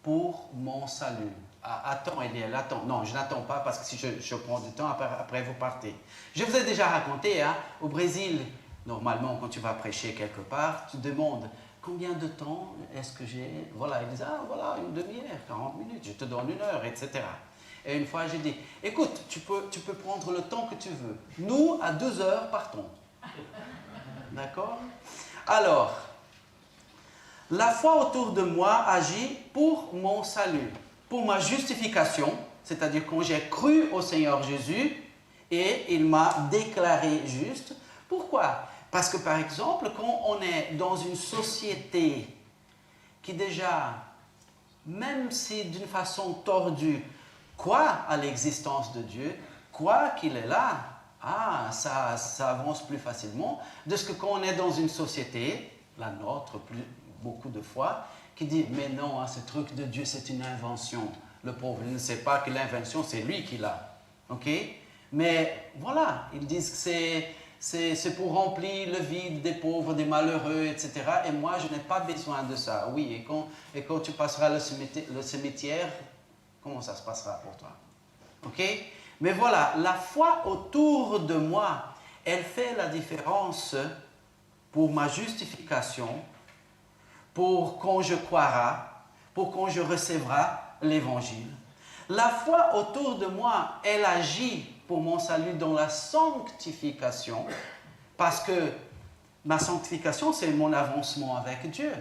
pour mon salut. Ah, attends, Eliel, attends. Non, je n'attends pas parce que si je prends du temps, après vous partez. Je vous ai déjà raconté, hein, au Brésil, normalement, quand tu vas prêcher quelque part, tu demandes combien de temps est-ce que j'ai. Voilà, ils disent, ah voilà, une demi-heure, 40 minutes, je te donne 1 heure, etc. Et une fois, j'ai dit, écoute, tu peux prendre le temps que tu veux. Nous, à 2 heures, partons. D'accord? Alors, la foi autour de moi agit pour mon salut, pour ma justification, c'est-à-dire quand j'ai cru au Seigneur Jésus et il m'a déclaré juste. Pourquoi? Parce que par exemple, quand on est dans une société qui déjà, même si d'une façon tordue, croit à l'existence de Dieu, croit qu'il est là, ça avance plus facilement de ce que quand on est dans une société, la nôtre beaucoup de fois, qui dit « Mais non, hein, ce truc de Dieu, c'est une invention. » Le pauvre, il ne sait pas que l'invention, c'est lui qui l'a. Ok? Mais voilà, ils disent que c'est pour remplir le vide des pauvres, des malheureux, etc. Et moi, je n'ai pas besoin de ça. Oui, et quand tu passeras le cimetière, comment ça se passera pour toi? Ok? Mais voilà, la foi autour de moi, elle fait la différence pour ma justification, pour quand je croirai, pour quand je recevrai l'Évangile. La foi autour de moi, elle agit pour mon salut dans la sanctification, parce que ma sanctification, c'est mon avancement avec Dieu.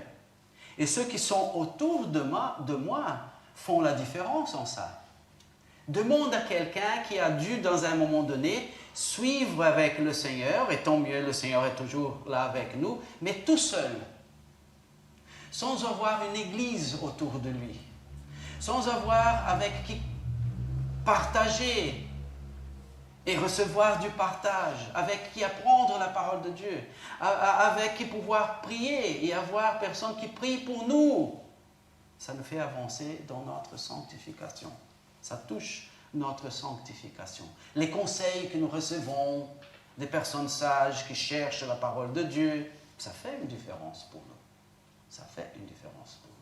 Et ceux qui sont autour de moi font la différence en ça. Demande à quelqu'un qui a dû, dans un moment donné, suivre avec le Seigneur, et tant mieux, le Seigneur est toujours là avec nous, mais tout seul, sans avoir une église autour de lui, sans avoir avec qui partager et recevoir du partage, avec qui apprendre la parole de Dieu, avec qui pouvoir prier et avoir personne qui prie pour nous. ça nous fait avancer dans notre sanctification. Ça touche notre sanctification. Les conseils que nous recevons des personnes sages qui cherchent la parole de Dieu, ça fait une différence pour nous. Ça fait une différence pour nous.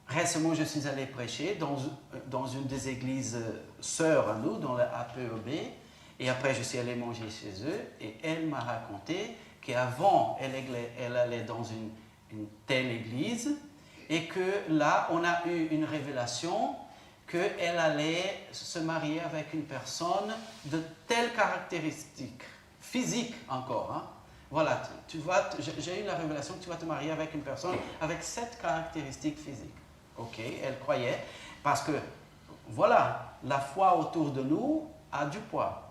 Récemment, je suis allé prêcher dans une des églises sœurs à nous, dans la APEB, et après je suis allé manger chez eux, et elle m'a raconté qu'avant, elle allait dans une telle église, et que là, on a eu une révélation qu'elle allait se marier avec une personne de telles caractéristiques, physiques encore. Hein. Voilà, j'ai eu la révélation que tu vas te marier avec une personne avec cette caractéristique physique. Ok, elle croyait, parce que, voilà, la foi autour de nous a du poids.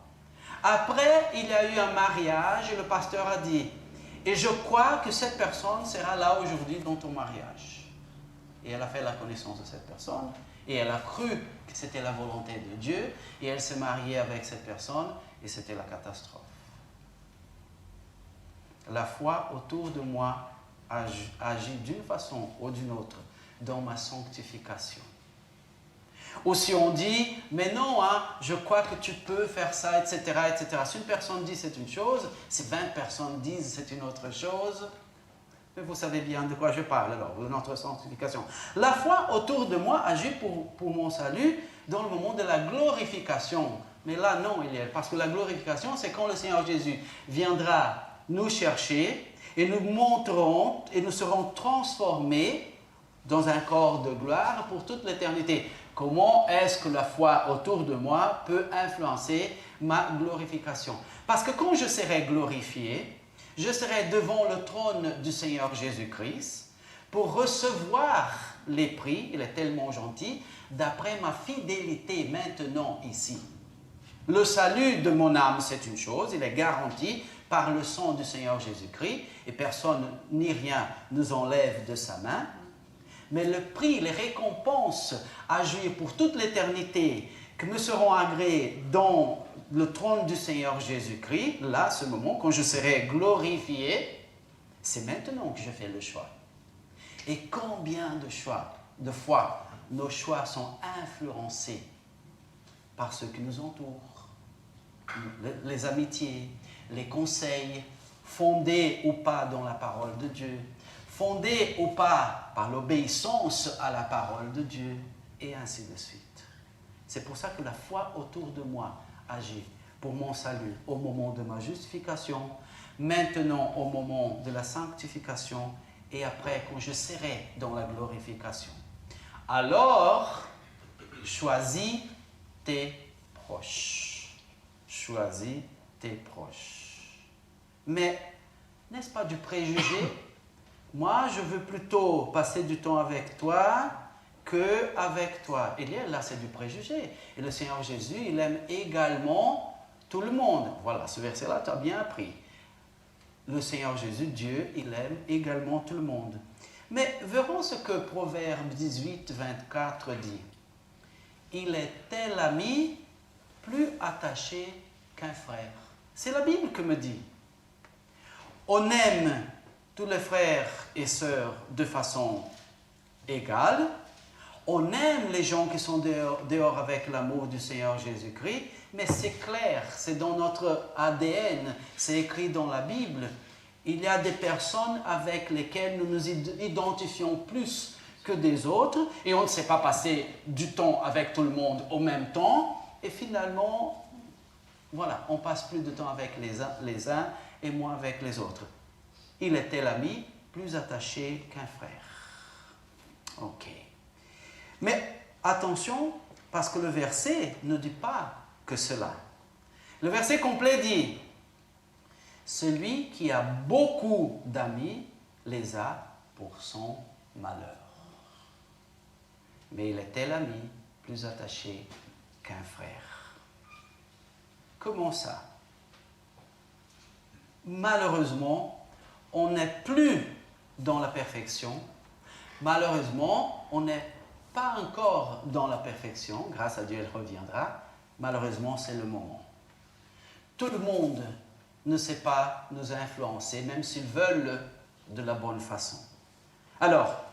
Après, il y a eu un mariage et le pasteur a dit, et je crois que cette personne sera là aujourd'hui dans ton mariage. Et elle a fait la connaissance de cette personne, et elle a cru que c'était la volonté de Dieu, et elle s'est mariée avec cette personne, et c'était la catastrophe. La foi autour de moi agit d'une façon ou d'une autre dans ma sanctification. Ou si on dit, mais non, hein, je crois que tu peux faire ça, etc., etc. Si une personne dit c'est une chose, si 20 personnes disent c'est une autre chose, mais vous savez bien de quoi je parle alors, de notre sanctification. La foi autour de moi agit pour mon salut dans le moment de la glorification. Mais là, non, parce que la glorification, c'est quand le Seigneur Jésus viendra nous chercher et nous montrerons et nous serons transformés dans un corps de gloire pour toute l'éternité. Comment est-ce que la foi autour de moi peut influencer ma glorification? Parce que quand je serai glorifié, je serai devant le trône du Seigneur Jésus-Christ pour recevoir les prix, il est tellement gentil, d'après ma fidélité maintenant ici. Le salut de mon âme, c'est une chose, il est garanti par le sang du Seigneur Jésus-Christ et personne ni rien nous enlève de sa main. Mais le prix, les récompenses à jouir pour toute l'éternité que me seront agréées dans le trône du Seigneur Jésus-Christ, là, ce moment, quand je serai glorifié, c'est maintenant que je fais le choix. Et combien de fois, nos choix sont influencés par ceux qui nous entourent. Les amitiés, les conseils, fondés ou pas dans la parole de Dieu, fondés ou pas par l'obéissance à la parole de Dieu, et ainsi de suite. C'est pour ça que la foi autour de moi agit pour mon salut au moment de ma justification, maintenant au moment de la sanctification, et après quand je serai dans la glorification. Alors, choisis tes proches. Choisis tes proches. Mais, n'est-ce pas du préjugé? Moi, je veux plutôt passer du temps avec toi qu'avec toi. Et là, c'est du préjugé. Et le Seigneur Jésus, il aime également tout le monde. Voilà, ce verset-là, tu as bien appris. Le Seigneur Jésus, Dieu, il aime également tout le monde. Mais verrons ce que Proverbe 18, 24 dit. Il est tel ami, plus attaché qu'un frère. C'est la Bible qui me dit. On aime tous les frères et sœurs de façon égale. On aime les gens qui sont dehors avec l'amour du Seigneur Jésus-Christ, mais c'est clair, c'est dans notre ADN, c'est écrit dans la Bible. Il y a des personnes avec lesquelles nous nous identifions plus que des autres, et on ne sait pas passer du temps avec tout le monde au même temps, et finalement, voilà, on passe plus de temps avec les uns et moins avec les autres. Il était l'ami plus attaché qu'un frère. Ok. Mais attention, parce que le verset ne dit pas que cela. Le verset complet dit, celui qui a beaucoup d'amis les a pour son malheur. Mais il était l'ami plus attaché qu'un frère. Comment ça? Malheureusement, on n'est plus dans la perfection. Malheureusement, on n'est pas encore dans la perfection. Grâce à Dieu, elle reviendra. Malheureusement, c'est le moment. Tout le monde ne sait pas nous influencer, même s'ils veulent de la bonne façon. Alors,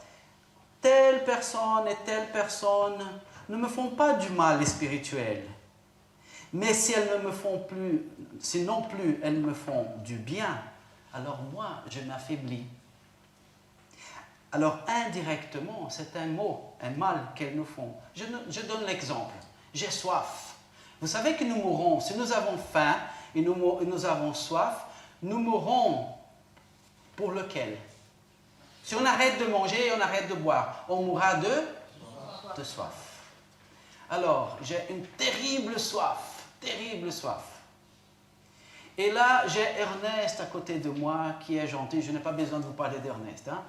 telle personne et telle personne ne me font pas du mal spirituel. Mais si elles ne me font plus, si non plus elles me font du bien, alors moi, je m'affaiblis. Alors indirectement, c'est un mot, un mal qu'elles nous font. Je donne l'exemple. J'ai soif. Vous savez que nous mourrons, si nous avons faim et nous avons soif, nous mourrons pour lequel? Si on arrête de manger et on arrête de boire, on mourra de soif. Alors, j'ai une terrible soif, terrible soif. Et là, j'ai Ernest à côté de moi qui est gentil. Je n'ai pas besoin de vous parler d'Ernest. Hein.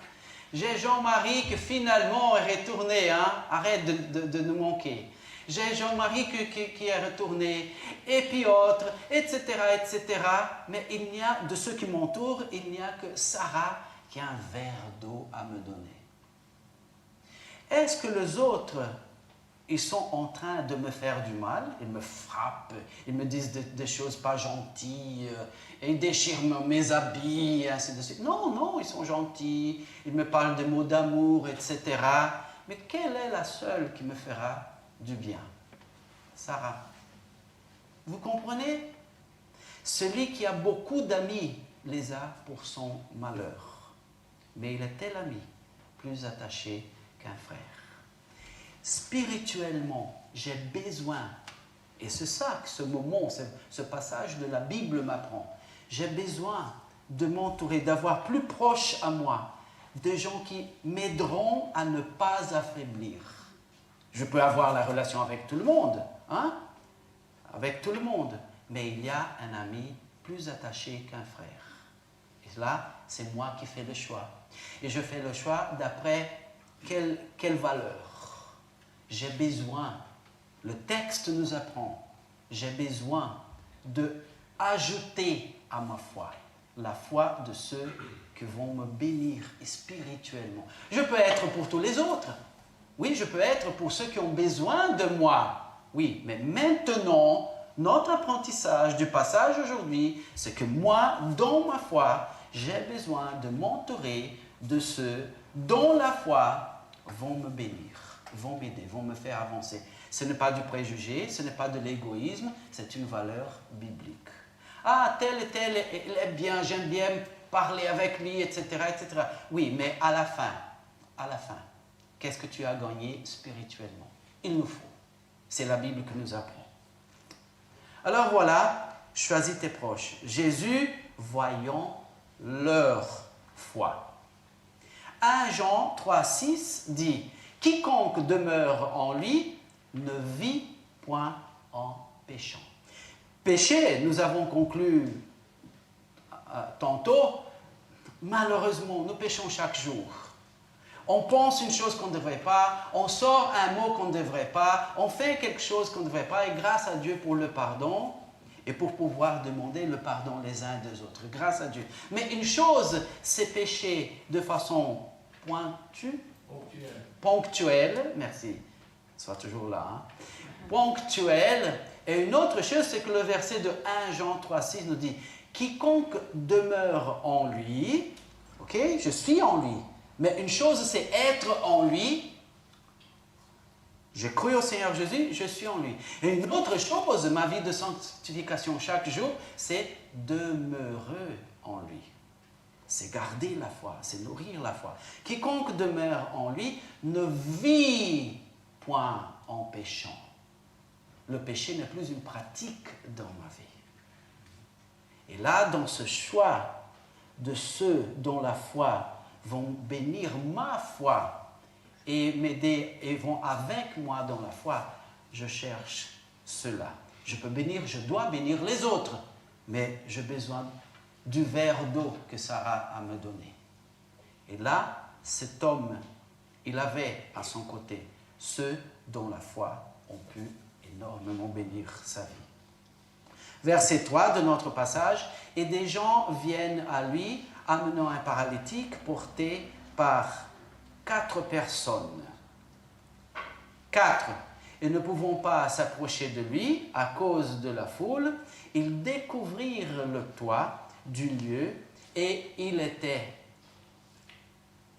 J'ai Jean-Marie qui finalement est retourné. Hein. Arrête de nous manquer. J'ai Jean-Marie qui est retourné. Et puis autres, etc., etc. Mais il n'y a, de ceux qui m'entourent, il n'y a que Sarah qui a un verre d'eau à me donner. Est-ce que les autres, ils sont en train de me faire du mal? Ils me frappent, ils me disent des choses pas gentilles, et ils déchirent mes habits, ainsi de suite. Non, non, ils sont gentils, ils me parlent de mots d'amour, etc. Mais quelle est la seule qui me fera du bien? Sarah. Vous comprenez? Celui qui a beaucoup d'amis les a pour son malheur. Mais il est tel ami, plus attaché qu'un frère. Spirituellement, j'ai besoin, et c'est ça que ce moment, ce passage de la Bible m'apprend, j'ai besoin de m'entourer, d'avoir plus proche à moi des gens qui m'aideront à ne pas affaiblir. Je peux avoir la relation avec tout le monde, hein? Avec tout le monde, mais il y a un ami plus attaché qu'un frère. Et là, c'est moi qui fais le choix. Et je fais le choix d'après quelle valeur. J'ai besoin, le texte nous apprend, j'ai besoin d'ajouter à ma foi la foi de ceux qui vont me bénir spirituellement. Je peux être pour tous les autres. Oui, je peux être pour ceux qui ont besoin de moi. Oui, mais maintenant, notre apprentissage du passage aujourd'hui, c'est que moi, dans ma foi, j'ai besoin de m'entourer de ceux dont la foi vont me bénir, vont m'aider, vont me faire avancer. Ce n'est pas du préjugé, ce n'est pas de l'égoïsme, c'est une valeur biblique. Ah, tel et tel est bien, j'aime bien parler avec lui, etc., etc. Oui, mais à la fin, qu'est-ce que tu as gagné spirituellement? Il nous faut. C'est la Bible qui nous apprend. Alors voilà, choisis tes proches. Jésus, voyant leur foi. 1 Jean 3,6 dit « Quiconque demeure en lui ne vit point en péchant. » Péché, nous avons conclu tantôt, malheureusement, nous péchons chaque jour. On pense une chose qu'on ne devrait pas, on sort un mot qu'on ne devrait pas, on fait quelque chose qu'on ne devrait pas, et grâce à Dieu pour le pardon, et pour pouvoir demander le pardon les uns des autres, grâce à Dieu. Mais une chose, c'est pécher de façon ponctuelle, merci, sois toujours là, hein, ponctuelle, et une autre chose, c'est que le verset de 1 Jean 3,6 nous dit « Quiconque demeure en lui », ok, je suis en lui, mais une chose, c'est être en lui. J'ai cru au Seigneur Jésus, je suis en lui. Et une autre chose, ma vie de sanctification chaque jour, c'est demeurer en lui. C'est garder la foi, c'est nourrir la foi. Quiconque demeure en lui ne vit point en péchant. Le péché n'est plus une pratique dans ma vie. Et là, dans ce choix de ceux dont la foi vont bénir ma foi et m'aider et vont avec moi dans la foi, je cherche cela. Je dois bénir les autres, mais j'ai besoin du verre d'eau que Sarah a me donné. Et là, cet homme, il avait à son côté ceux dont la foi ont pu énormément bénir sa vie. Verset 3 de notre passage, « Et des gens viennent à lui, amenant un paralytique porté par 4 personnes. 4. Et ne pouvant pas s'approcher de lui à cause de la foule, ils découvrirent le toit du lieu et il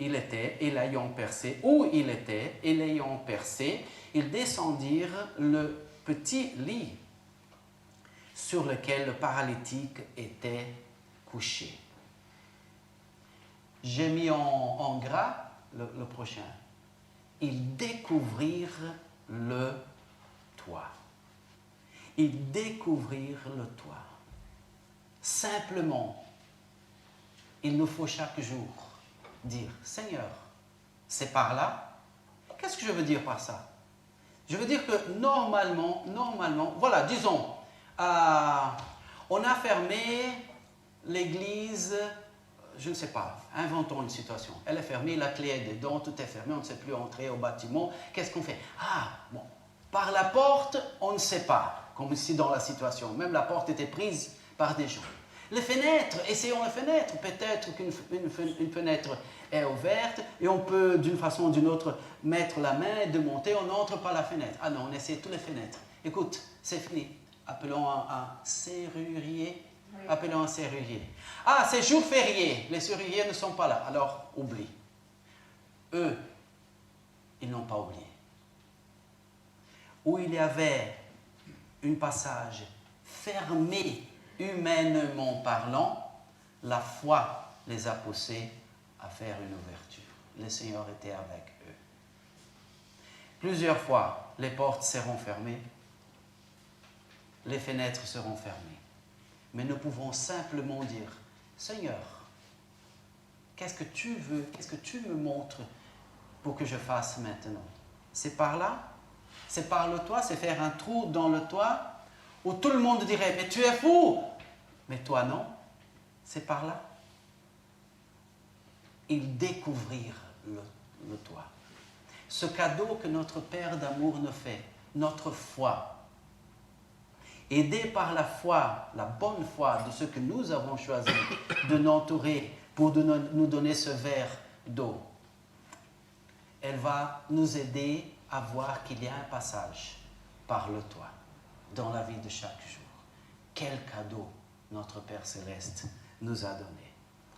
il était, et l'ayant percé, où il était, et l'ayant percé, ils descendirent le petit lit sur lequel le paralytique était couché. J'ai mis en gras le prochain. Ils découvrirent le toit. Ils découvrirent le toit. Simplement, il nous faut chaque jour dire, Seigneur, c'est par là. Qu'est-ce que je veux dire par ça? Je veux dire que normalement, voilà, disons, on a fermé l'église, je ne sais pas, inventons une situation. Elle est fermée, la clé est dedans, tout est fermé, on ne sait plus entrer au bâtiment. Qu'est-ce qu'on fait? Ah, bon, par la porte, on ne sait pas, comme ici dans la situation. Même la porte était prise par des gens. Les fenêtres, essayons les fenêtres. Peut-être qu'une fenêtre est ouverte et on peut, d'une façon ou d'une autre, mettre la main et de monter, on entre par la fenêtre. Ah non, on essaie toutes les fenêtres. Écoute, c'est fini. Appelons un serrurier. Oui. Appelons un serrurier. Ah, c'est jour férié. Les serruriers ne sont pas là. Alors, oublie. Eux, ils n'ont pas oublié. Où il y avait un passage fermé, humainement parlant, la foi les a poussés à faire une ouverture. Le Seigneur était avec eux. Plusieurs fois, les portes seront fermées, les fenêtres seront fermées. Mais nous pouvons simplement dire, Seigneur, qu'est-ce que tu veux, qu'est-ce que tu me montres pour que je fasse maintenant? C'est par là? C'est par le toit? C'est faire un trou dans le toit? Où tout le monde dirait, mais tu es fou! Mais toi non, c'est par là. Ils découvrirent le toit. Ce cadeau que notre Père d'amour nous fait, notre foi, aidé par la foi, la bonne foi de ceux que nous avons choisi de n'entourer pour nous donner ce verre d'eau, elle va nous aider à voir qu'il y a un passage par le toit dans la vie de chaque jour. Quel cadeau notre Père Céleste nous a donné.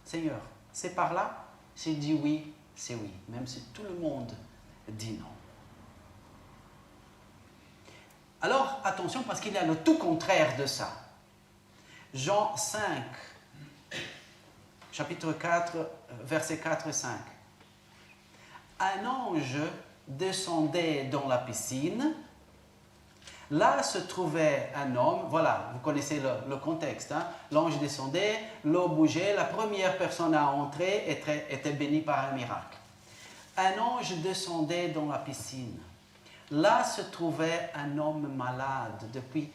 Seigneur, c'est par là? S'il dit oui, c'est oui, même si tout le monde dit non. Alors, attention, parce qu'il y a le tout contraire de ça. Jean 5, chapitre 4, versets 4 et 5. Un ange descendait dans la piscine. Là se trouvait un homme, voilà, vous connaissez le contexte, hein? L'ange descendait, l'eau bougeait, la première personne à entrer était bénie par un miracle. Un ange descendait dans la piscine. Là se trouvait un homme malade depuis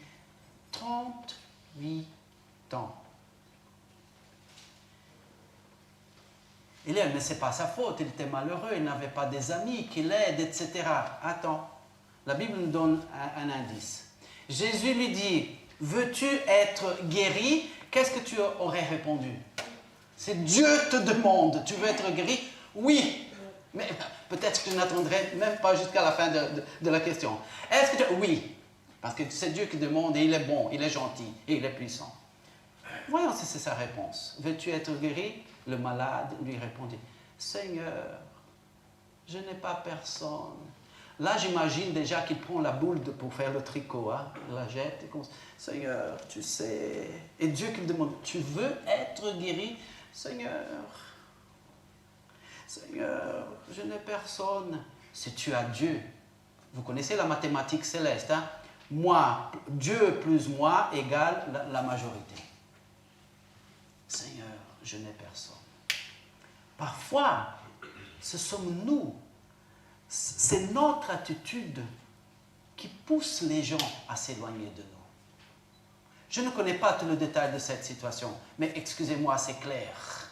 38 ans. Il dit, mais ce n'est pas sa faute, il était malheureux, il n'avait pas des amis qui l'aident, etc. Attends. La Bible nous donne un indice. Jésus lui dit, veux-tu être guéri? Qu'est-ce que tu aurais répondu? C'est Dieu te demande, tu veux être guéri? Oui. Mais peut-être que je n'attendrai même pas jusqu'à la fin de la question. Est-ce que tu... Oui. Parce que c'est Dieu qui demande et il est bon, il est gentil et il est puissant. Voyons si c'est sa réponse. Veux-tu être guéri? Le malade lui répondit, Seigneur, je n'ai pas personne. Là, j'imagine déjà qu'il prend la boule pour faire le tricot, hein, il la jette et comme ça. Seigneur, tu sais. Et Dieu qui me demande, tu veux être guéri? Seigneur, Seigneur, je n'ai personne. Si tu as Dieu, vous connaissez la mathématique céleste, hein? Moi, Dieu plus moi égale la majorité. Seigneur, je n'ai personne. Parfois, ce sommes nous. C'est notre attitude qui pousse les gens à s'éloigner de nous. Je ne connais pas tout le détail de cette situation, mais excusez-moi, c'est clair.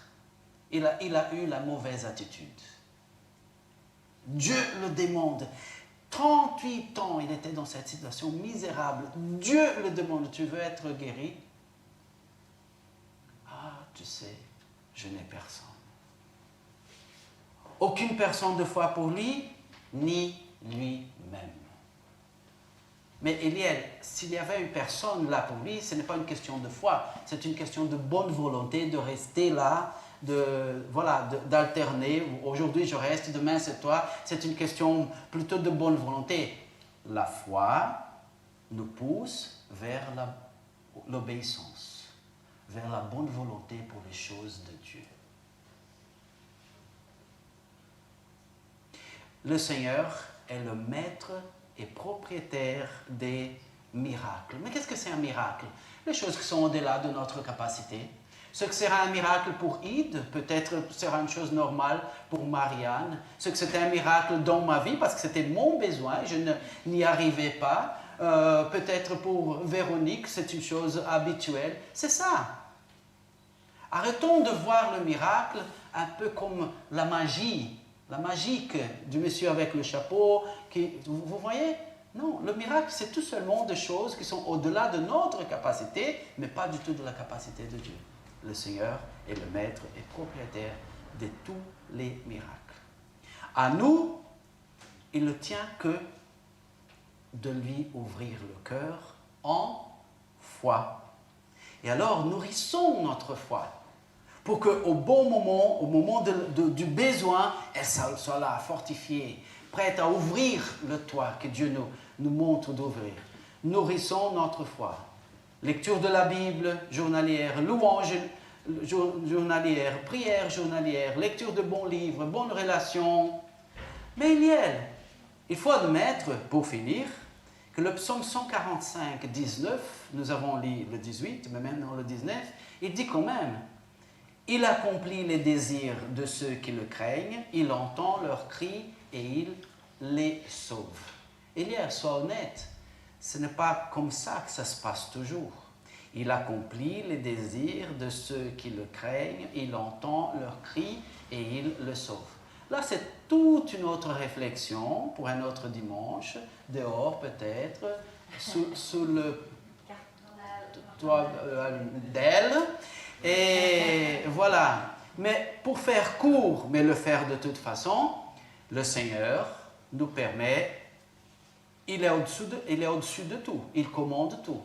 Il a eu la mauvaise attitude. Dieu le demande. 38 ans, il était dans cette situation misérable. Dieu le demande, tu veux être guéri? Ah, tu sais, je n'ai personne. Aucune personne de foi pour lui, ni lui-même. Mais Eliel, s'il y avait une personne là pour lui, ce n'est pas une question de foi, c'est une question de bonne volonté de rester là d'alterner. Aujourd'hui je reste, demain c'est toi. C'est une question plutôt de bonne volonté. La foi nous pousse vers l'obéissance, vers la bonne volonté pour les choses de Dieu. Le Seigneur est le maître et propriétaire des miracles. Mais qu'est-ce que c'est un miracle? Les choses qui sont au-delà de notre capacité. Ce que sera un miracle pour Ide, peut-être sera une chose normale pour Marianne. Ce que c'était un miracle dans ma vie, parce que c'était mon besoin, je n'y arrivais pas. Peut-être pour Véronique, c'est une chose habituelle. C'est ça. Arrêtons de voir le miracle un peu comme la magie du monsieur avec le chapeau. Vous voyez? Non, le miracle, c'est tout seulement des choses qui sont au-delà de notre capacité, mais pas du tout de la capacité de Dieu. Le Seigneur est le maître et propriétaire de tous les miracles. À nous, il ne tient que de lui ouvrir le cœur en foi. Et alors, nourrissons notre foi pour qu'au bon moment, au moment du besoin, elle soit là, fortifiée, prête à ouvrir le toit que Dieu nous montre d'ouvrir. Nourrissons notre foi. Lecture de la Bible journalière, louange journalière, prière journalière, lecture de bons livres, bonnes relations. Mais il faut admettre, pour finir, que le psaume 145, 19, nous avons lu le 18, mais maintenant le 19, il dit quand même: il accomplit les désirs de ceux qui le craignent, il entend leurs cris et il les sauve. Sois honnête, ce n'est pas comme ça que ça se passe toujours. Il accomplit les désirs de ceux qui le craignent, il entend leurs cris et il le sauve. Là, c'est toute une autre réflexion pour un autre dimanche, dehors peut-être, sous le toit d'elle. Et voilà. Mais pour faire court, mais le faire de toute façon, le Seigneur nous permet, il est au-dessus de tout, il commande tout.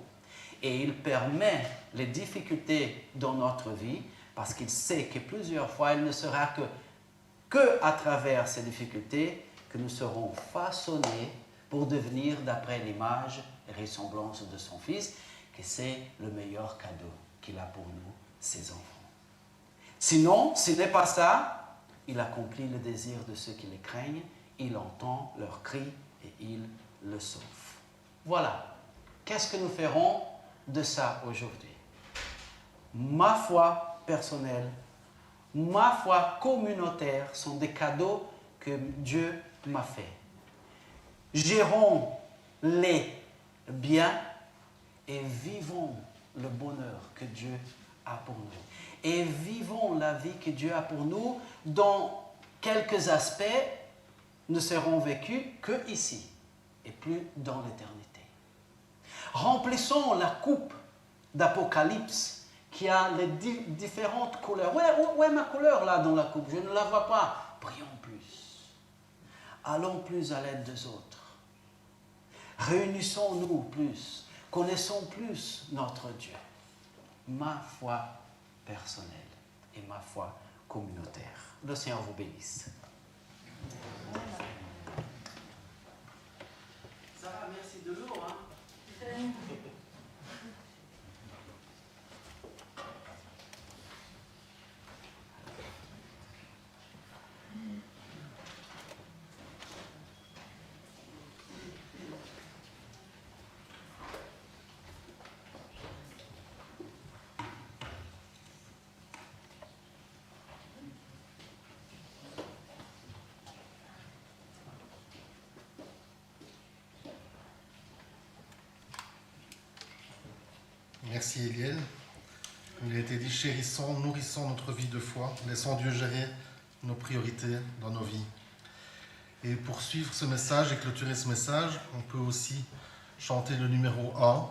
Et il permet les difficultés dans notre vie parce qu'il sait que plusieurs fois, il ne sera que à travers ces difficultés que nous serons façonnés pour devenir d'après l'image et ressemblance de son Fils, que c'est le meilleur cadeau qu'il a pour nous, ses enfants. Sinon, ce n'est pas ça, il accomplit le désir de ceux qui les craignent, il entend leurs cris et il le sauve. Voilà. Qu'est-ce que nous ferons de ça aujourd'hui? Ma foi personnelle, ma foi communautaire sont des cadeaux que Dieu m'a fait. Gérons-les bien et vivons le bonheur que Dieu a pour nous. Et vivons la vie que Dieu a pour nous dont quelques aspects ne seront vécus que ici et plus dans l'éternité. Remplissons la coupe d'Apocalypse qui a les différentes couleurs. Où est ma couleur là dans la coupe? Je ne la vois pas. Prions plus. Allons plus à l'aide des autres. Réunissons-nous plus. Connaissons plus notre Dieu. Ma foi personnelle et ma foi communautaire. Le Seigneur vous bénisse. Sarah, merci de l'eau, hein? Merci Eliel. Il a été dit, chérissons, nourrissons notre vie de foi, laissons Dieu gérer nos priorités dans nos vies. Et pour suivre ce message et clôturer ce message, on peut aussi chanter le numéro 1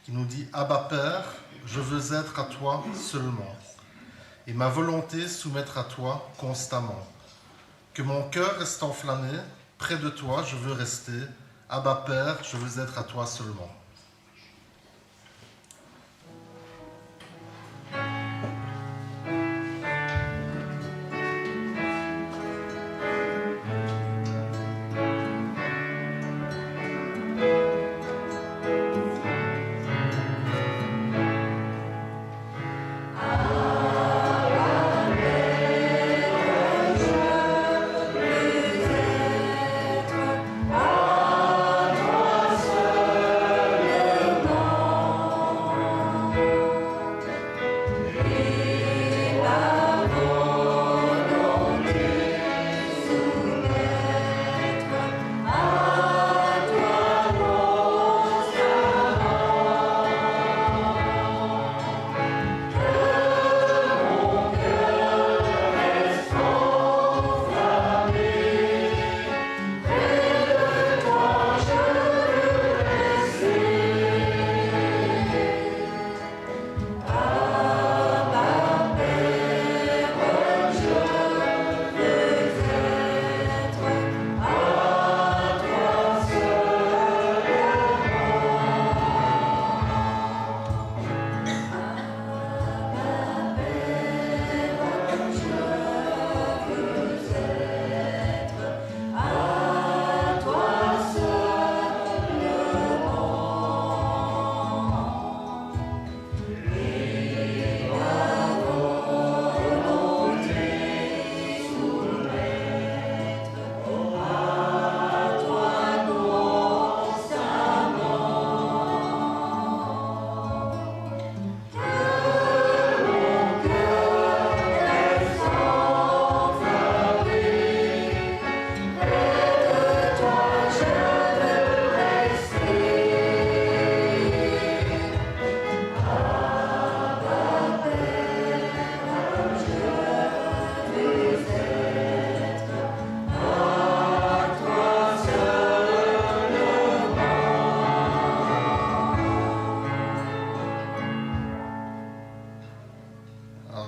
qui nous dit « Abba Père, je veux être à toi seulement, et ma volonté soumettre à toi constamment. Que mon cœur reste enflammé, près de toi je veux rester. Abba Père, je veux être à toi seulement. »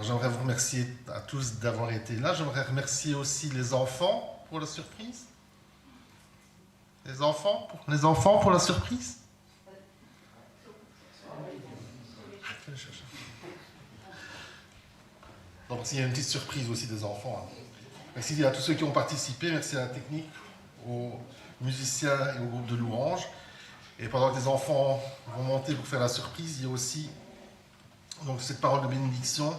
j'aimerais vous remercier à tous d'avoir été là. J'aimerais remercier aussi les enfants pour la surprise. Les enfants pour la surprise. Donc il y a une petite surprise aussi des enfants. Merci à tous ceux qui ont participé, merci à la technique, aux musiciens et au groupe de louanges. Et pendant que les enfants vont monter pour faire la surprise, il y a aussi donc cette parole de bénédiction.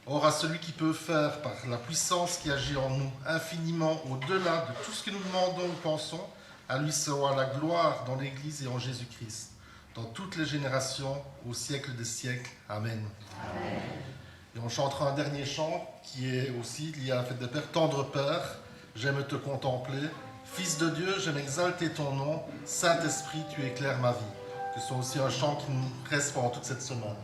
Or à celui qui peut faire par la puissance qui agit en nous infiniment au-delà de tout ce que nous demandons ou pensons, à lui soit la gloire dans l'Église et en Jésus-Christ, dans toutes les générations, au siècle des siècles. Amen. Amen. Et on chantera un dernier chant qui est aussi lié à la fête des Pères. Tendre Père, j'aime te contempler. Fils de Dieu, j'aime exalter ton nom. Saint-Esprit, tu éclaires ma vie. Que ce soit aussi un chant qui nous reste pendant toute cette semaine.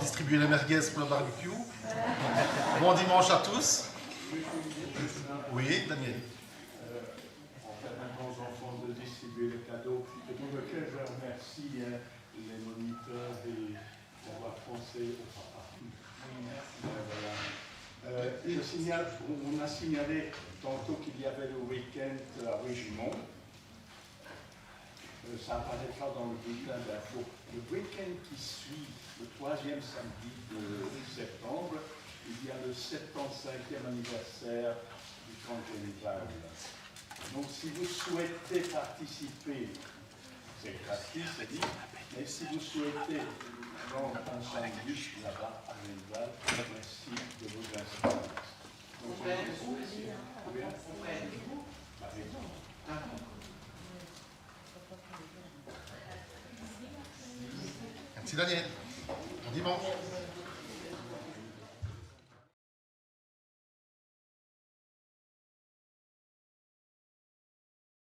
Distribuer les merguez pour le barbecue. Bon dimanche à tous. Oui, Daniel. En permettant aux enfants de distribuer les cadeaux, et pour lequel je remercie les moniteurs et d'avoir pensé au papa. Voilà. Je signale, on a signalé tantôt qu'il y avait le week-end à Régimont. Ça apparaîtra dans le bulletin d'info. Le week-end qui suit, le 3e samedi de septembre, il y a le 75e anniversaire du camp génital. Donc si vous souhaitez participer, c'est gratuit, c'est dit, mais si vous souhaitez prendre un sandwich là-bas à Génital, merci de vous inscrire. Merci Daniel. Bon dimanche.